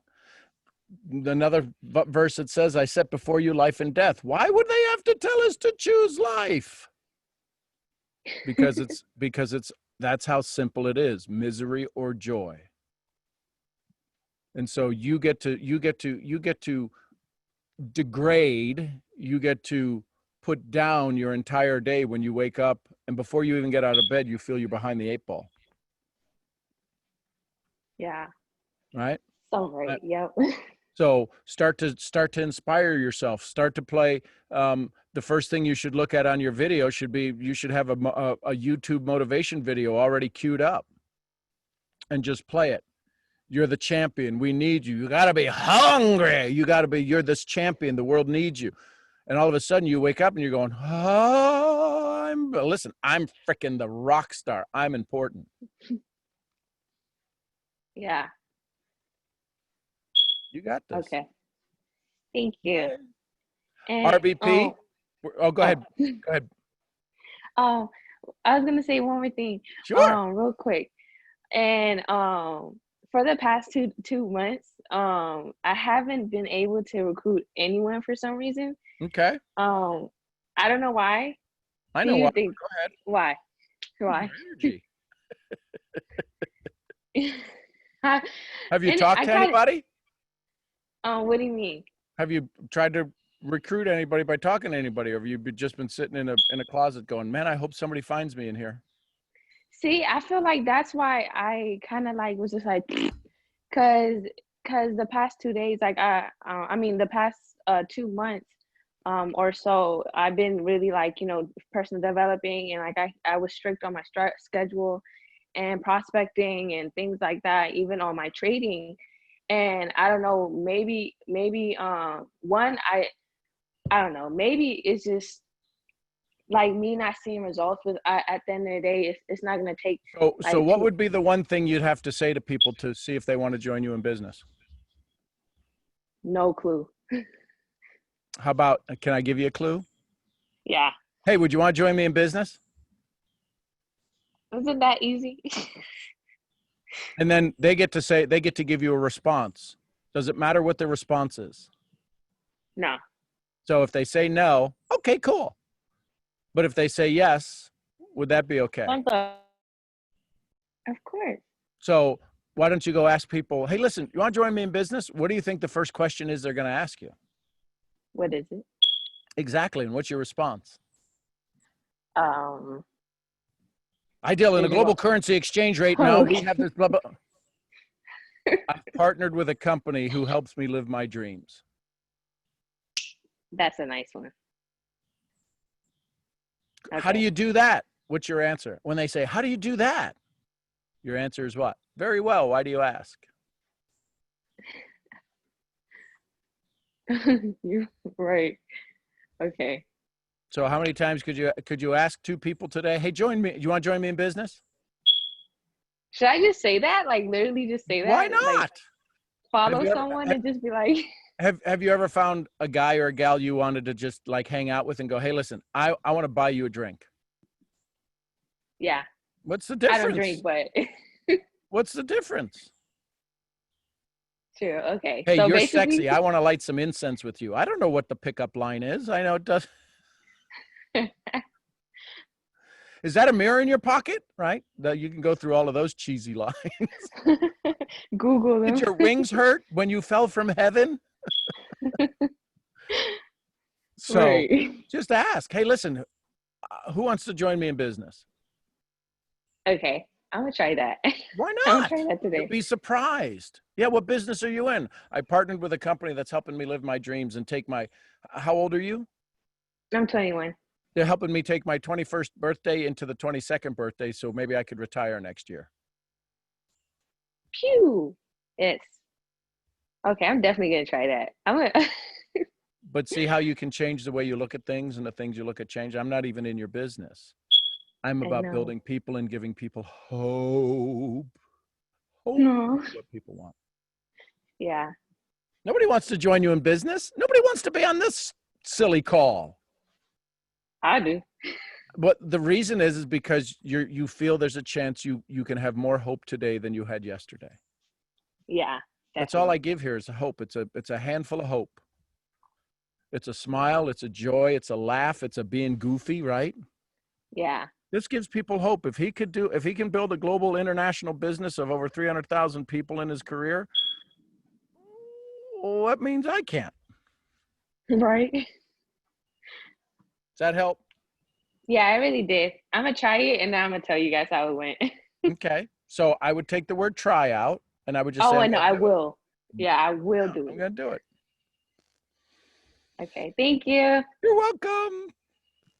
Another verse that says, I set before you life and death. Why would they have to tell us to choose life? Because that's how simple it is, misery or joy. And so you get to degrade, you get to put down your entire day when you wake up, and before you even get out of bed, you feel you're behind the 8 ball. Yeah. Right? So right. Yep. So start to inspire yourself. Start to play. The first thing you should look at on your video should be, you should have a YouTube motivation video already queued up, and just play it. You're the champion. We need you. You got to be hungry. You're this champion. The world needs you. And all of a sudden you wake up and you're going, oh, I'm freaking the rock star. I'm important. Yeah. You got this. Okay. Thank you. And, RBP. Go ahead. Go ahead. I was gonna say one more thing. Sure. Real quick. And for the past two months, I haven't been able to recruit anyone for some reason. Okay. I don't know why. I know Do you why. think, Go ahead. Why? Why? Energy. I- Have you and talked I to kinda- anybody? What do you mean? Have you tried to recruit anybody by talking to anybody, or have you just been sitting in a closet going, man, I hope somebody finds me in here? See, I feel like that's why I kind of like was just like, cause the past 2 days, like I mean the past 2 months, or so, I've been really like, personal developing, and like I was strict on my schedule and prospecting and things like that, even on my trading. And I don't know, maybe one, I don't know, maybe it's just like me not seeing results, but at the end of the day, it's not gonna take. So what would be the one thing you'd have to say to people to see if they want to join you in business? No clue. How about, can I give you a clue? Yeah. Hey, would you want to join me in business? Isn't that easy? And then they get to give you a response. Does it matter what the response is? No. So if they say no, okay, cool. But if they say yes, would that be okay? Of course. So why don't you go ask people, hey, listen, you want to join me in business? What do you think the first question is they're going to ask you? What is it? Exactly. And what's your response? I deal in a global currency exchange rate now. Okay. We have this blah, blah. I've partnered with a company who helps me live my dreams. That's a nice one. How do you do that? What's your answer? When they say, how do you do that? Your answer is what? Very well. Why do you ask? You're right. Okay. So how many times could you ask 2 people today, hey, join me. You want to join me in business? Should I just say that? Like literally just say that? Why not? Like, follow Have you ever- someone and just be like, Have you ever found a guy or a gal you wanted to just like hang out with and go, hey, listen, I want to buy you a drink. yeah. What's the difference? I don't drink, but What's the difference? true. Okay. Hey, so you're basically, sexy. I want to light some incense with you. I don't know what the pickup line is. I know it does. Is that a mirror in your pocket? Right? You can go through all of those cheesy lines. Google them. Did your wings hurt when you fell from heaven? So Right. just ask, hey, listen, who wants to join me in business? Okay, I'm gonna try that. Why I'm gonna not? try that You'll today. be surprised. Yeah, what business are you in? I partnered with a company that's helping me live my dreams and take my, how old are you? I'm 21. They're helping me take my 21st birthday into the 22nd birthday, so maybe I could retire next year. Pew. It's okay. I'm definitely gonna try that. I'm gonna. But see how you can change the way you look at things and the things you look at change. I'm not even in your business. I'm I about know. building people and giving people hope. Hope No. is what people want. Yeah. Nobody wants to join you in business. Nobody wants to be on this silly call. I do. But the reason is because you feel there's a chance you can have more hope today than you had yesterday. Yeah. That's all I give here is a hope. It's a handful of hope. It's a smile, it's a joy, it's a laugh, it's a being goofy, right? Yeah. This gives people hope. If he can build a global international business of over 300,000 people in his career, well, that means I can't. Right. Does that help? Yeah, I really did. I'm gonna try it, and then I'm gonna tell you guys how it went. Okay. So I would take the word try out and I would just say, Oh, I I'm know. gonna I do it. will. Yeah, I will do I'm it. going to do it. Okay. Thank you. You're welcome.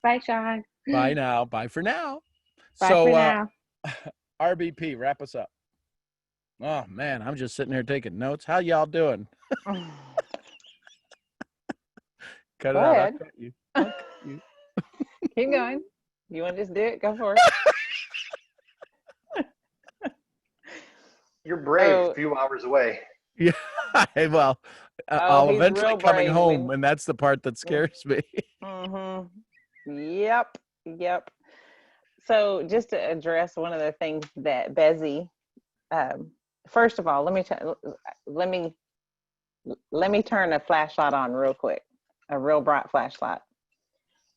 Bye, Sean. Bye now. Bye for now. Bye So, for now. RBP, wrap us up. Oh, man, I'm just sitting here taking notes. How y'all doing? Cut it Go out. ahead. I'll cut you. I'll cut you. Keep going. You want to just do it? Go for it. You're brave. So- A few hours away. Yeah. Well, Oh, I'll he's eventually real coming brave home, when- and that's the part that scares me. Yep. So just to address one of the things that Bezzy, first of all, let me turn a flashlight on real quick, a real bright flashlight.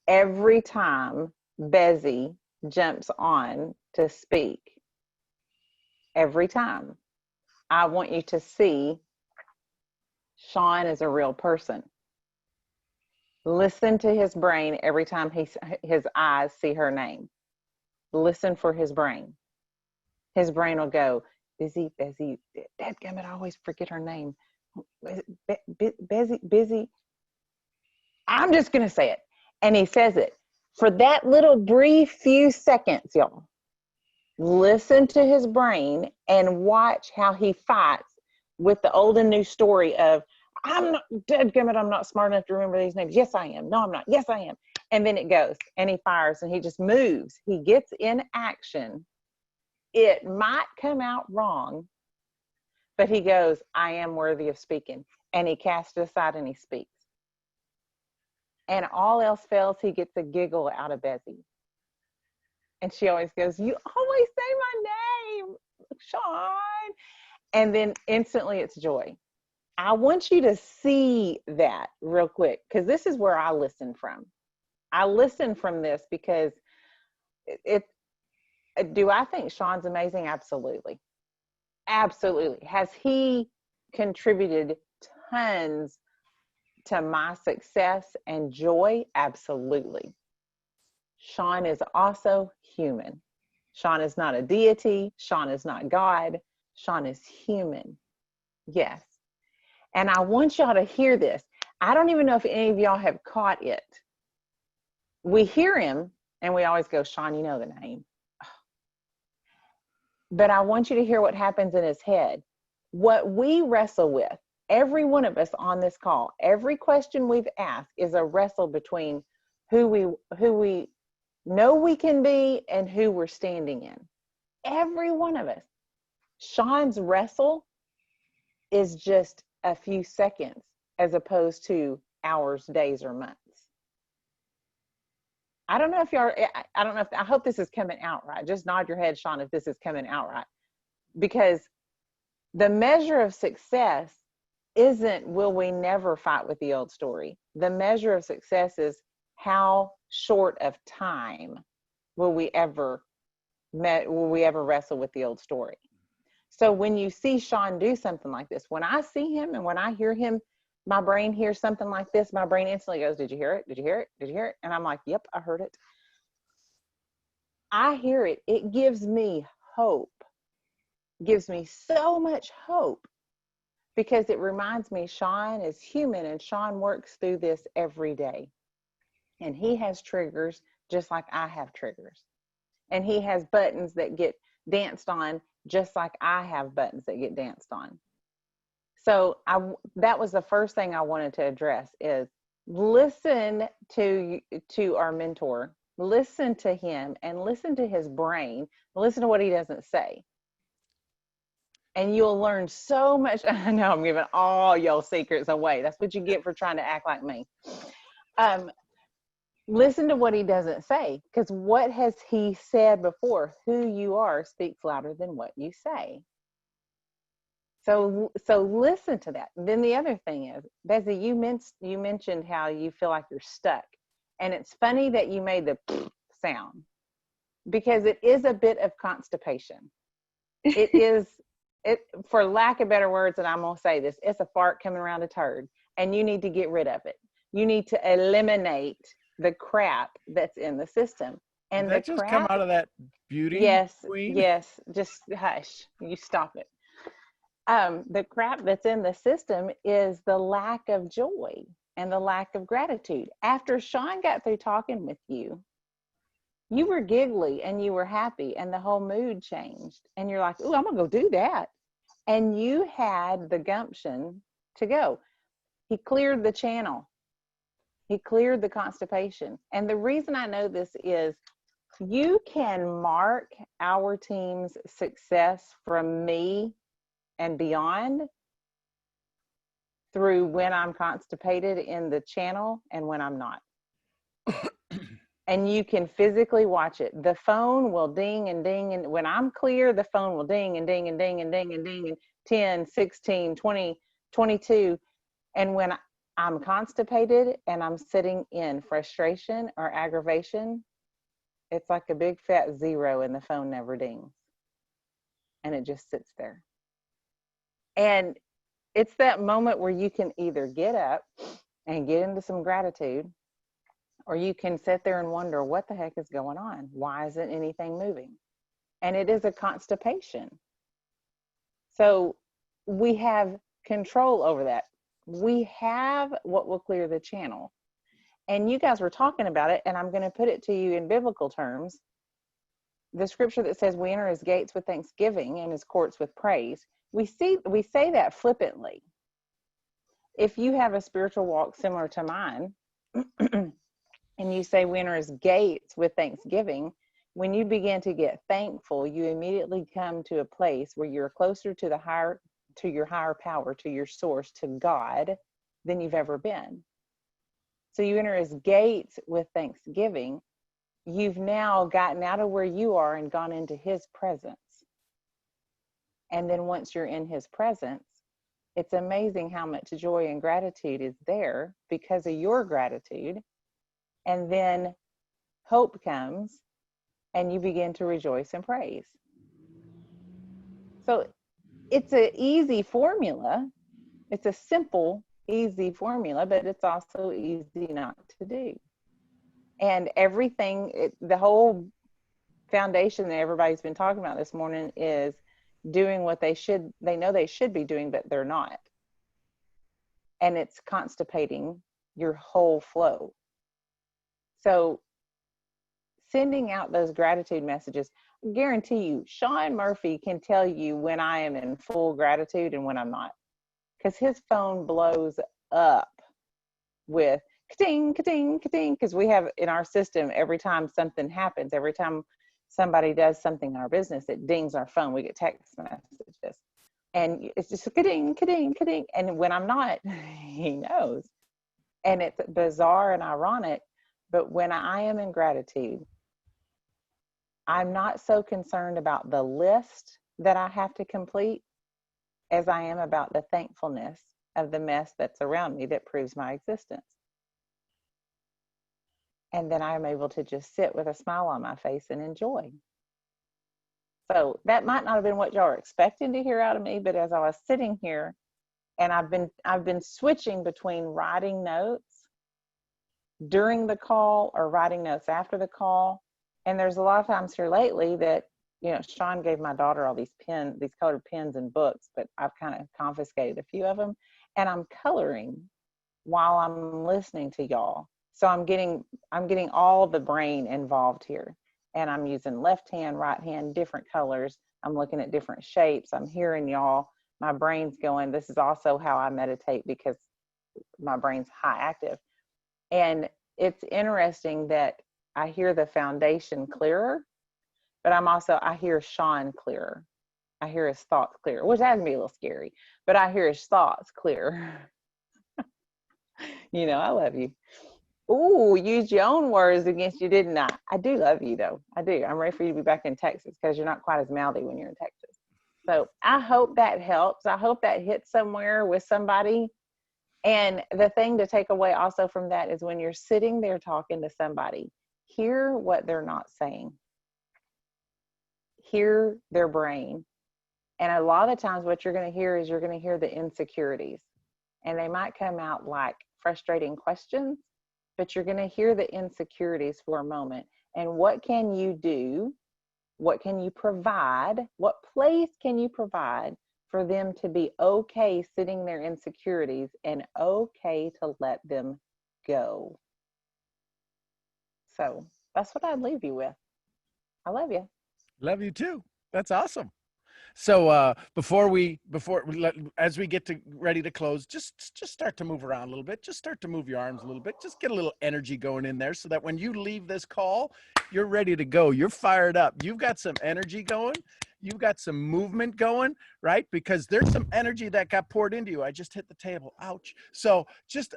Every time Bezzy jumps on to speak, every time, I want you to see Sean is a real person. Listen to his brain every time his eyes see her name. Listen for his brain. His brain will go, Busy, dadgummit, I always forget her name. Busy. I'm just going to say it. And he says it. For that little brief few seconds, y'all, listen to his brain and watch how he fights with the old and new story of, I'm not, dadgummit, I'm not smart enough to remember these names. Yes, I am. No, I'm not. Yes, I am. And then it goes and he fires and he just moves. He gets in action. It might come out wrong, but he goes, I am worthy of speaking. And he casts it aside and he speaks. And all else fails, he gets a giggle out of Bezzy. And she always goes, you always say my name, Sean. And then instantly it's joy. I want you to see that real quick, because this is where I listen from. I listen from this because do I think Sean's amazing? Absolutely. Absolutely. Has he contributed tons to my success and joy? Absolutely. Sean is also human. Sean is not a deity. Sean is not God. Sean is human. Yes. And I want y'all to hear this. I don't even know if any of y'all have caught it. We hear him and we always go, Sean, you know the name. But I want you to hear what happens in his head. What we wrestle with, every one of us on this call, every question we've asked is a wrestle between who we know we can be and who we're standing in. Every one of us. Sean's wrestle is just a few seconds as opposed to hours, days, or months. I don't know if I hope this is coming out right. Just nod your head, Sean, if this is coming out right. Because the measure of success isn't will we never fight with the old story. The measure of success is how short of time will we ever wrestle with the old story. So when you see Sean do something like this, when I see him and when I hear him, my brain hears something like this, my brain instantly goes, did you hear it? Did you hear it? Did you hear it? And I'm like, yep, I heard it. I hear it. It gives me hope. Gives me so much hope, because it reminds me Sean is human and Sean works through this every day. And he has triggers just like I have triggers. And he has buttons that get danced on just like I have buttons that get danced on. So that was the first thing I wanted to address is listen to our mentor, listen to him and listen to his brain, listen to what he doesn't say. And you'll learn so much. I know I'm giving all y'all secrets away. That's what you get for trying to act like me. Listen to what he doesn't say, because what has he said before? Who you are speaks louder than what you say. So listen to that. Then the other thing is, Bezzy, you mentioned how you feel like you're stuck. And it's funny that you made the sound, because it is a bit of constipation. It is, for lack of better words, and I'm going to say this, it's a fart coming around a turd, and you need to get rid of it. You need to eliminate the crap that's in the system. And Did that just come out of that beauty queen? Yes, just hush, you stop it. The crap that's in the system is the lack of joy and the lack of gratitude. After Sean got through talking with you, you were giggly and you were happy and the whole mood changed. And you're like, oh, I'm going to go do that. And you had the gumption to go. He cleared the channel. He cleared the constipation. And the reason I know this is you can mark our team's success from me and beyond through when I'm constipated in the channel and when I'm not. And you can physically watch it. The phone will ding and ding. And when I'm clear, the phone will ding and ding and ding and ding and ding and 10, 16, 20, 22. And when I'm constipated and I'm sitting in frustration or aggravation, it's like a big fat 0 and the phone never dings. And it just sits there. And it's that moment where you can either get up and get into some gratitude, or you can sit there and wonder, what the heck is going on? Why isn't anything moving? And it is a constipation. So we have control over that. We have what will clear the channel. And you guys were talking about it, and I'm going to put it to you in biblical terms. The scripture that says we enter his gates with thanksgiving and his courts with praise. We say that flippantly. If you have a spiritual walk similar to mine, and you say we enter his gates with thanksgiving, when you begin to get thankful, you immediately come to a place where you're closer to your higher power, to your source, to God, than you've ever been. So you enter his gates with thanksgiving. You've now gotten out of where you are and gone into his presence. And then once you're in his presence, it's amazing how much joy and gratitude is there because of your gratitude. And then hope comes and you begin to rejoice and praise. So it's an easy formula. It's a simple, easy formula, but it's also easy not to do. And everything, the whole foundation that everybody's been talking about this morning is doing what they know they should be doing, but they're not. And it's constipating your whole flow. So sending out those gratitude messages, I guarantee you, Sean Murphy can tell you when I am in full gratitude and when I'm not. Because his phone blows up with ka-ting, ka-ting, ka-ting. Because we have in our system, every time something happens, every time somebody does something in our business, it dings our phone. We get text messages. And it's just ka-ding, ka-ding, ka-ding. And when I'm not, he knows. And it's bizarre and ironic. But when I am in gratitude, I'm not so concerned about the list that I have to complete as I am about the thankfulness of the mess that's around me that proves my existence. And then I'm able to just sit with a smile on my face and enjoy. So that might not have been what y'all were expecting to hear out of me, but as I was sitting here, and I've been switching between writing notes during the call or writing notes after the call, And there's a lot of times here lately that, you know, Sean gave my daughter all these colored pens and books, but I've kind of confiscated a few of them, and I'm coloring while I'm listening to y'all. So I'm getting all the brain involved here, and I'm using left hand, right hand, different colors. I'm looking at different shapes. I'm hearing y'all. My brain's going. This is also how I meditate because my brain's high active. And it's interesting that I hear the foundation clearer, but I hear Sean clearer. I hear his thoughts clearer, which has me a little scary, but I hear his thoughts clearer. You know, I love you. Ooh, used your own words against you, didn't I? I do love you, though. I do. I'm ready for you to be back in Texas because you're not quite as mouthy when you're in Texas. So I hope that helps. I hope that hits somewhere with somebody. And the thing to take away also from that is when you're sitting there talking to somebody, hear what they're not saying. Hear their brain. And a lot of the times what you're going to hear is you're going to hear the insecurities. And they might come out like frustrating questions, but you're going to hear the insecurities for a moment. And what can you do? What can you provide? What place can you provide for them to be okay sitting their insecurities and okay to let them go? So that's what I'd leave you with. I love you. Love you too. That's awesome. So as we get ready to close, just start to move around a little bit. Just start to move your arms a little bit. Just get a little energy going in there so that when you leave this call, you're ready to go. You're fired up. You've got some energy going. You've got some movement going, right? Because there's some energy that got poured into you. I just hit the table. Ouch. So just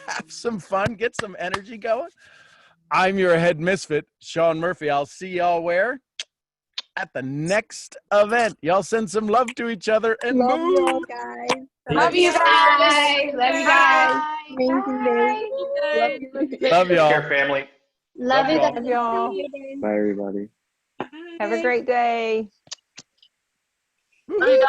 have some fun. Get some energy going. I'm your head misfit, Sean Murphy. I'll see y'all where? At the next event. Y'all send some love to each other and Love move. you all, guys. Love you guys. Love you guys. Amazing day. Love you. Love y'all. Take care, family. Love you guys. Love y'all. Bye, everybody. Have a great day. Woo-hoo.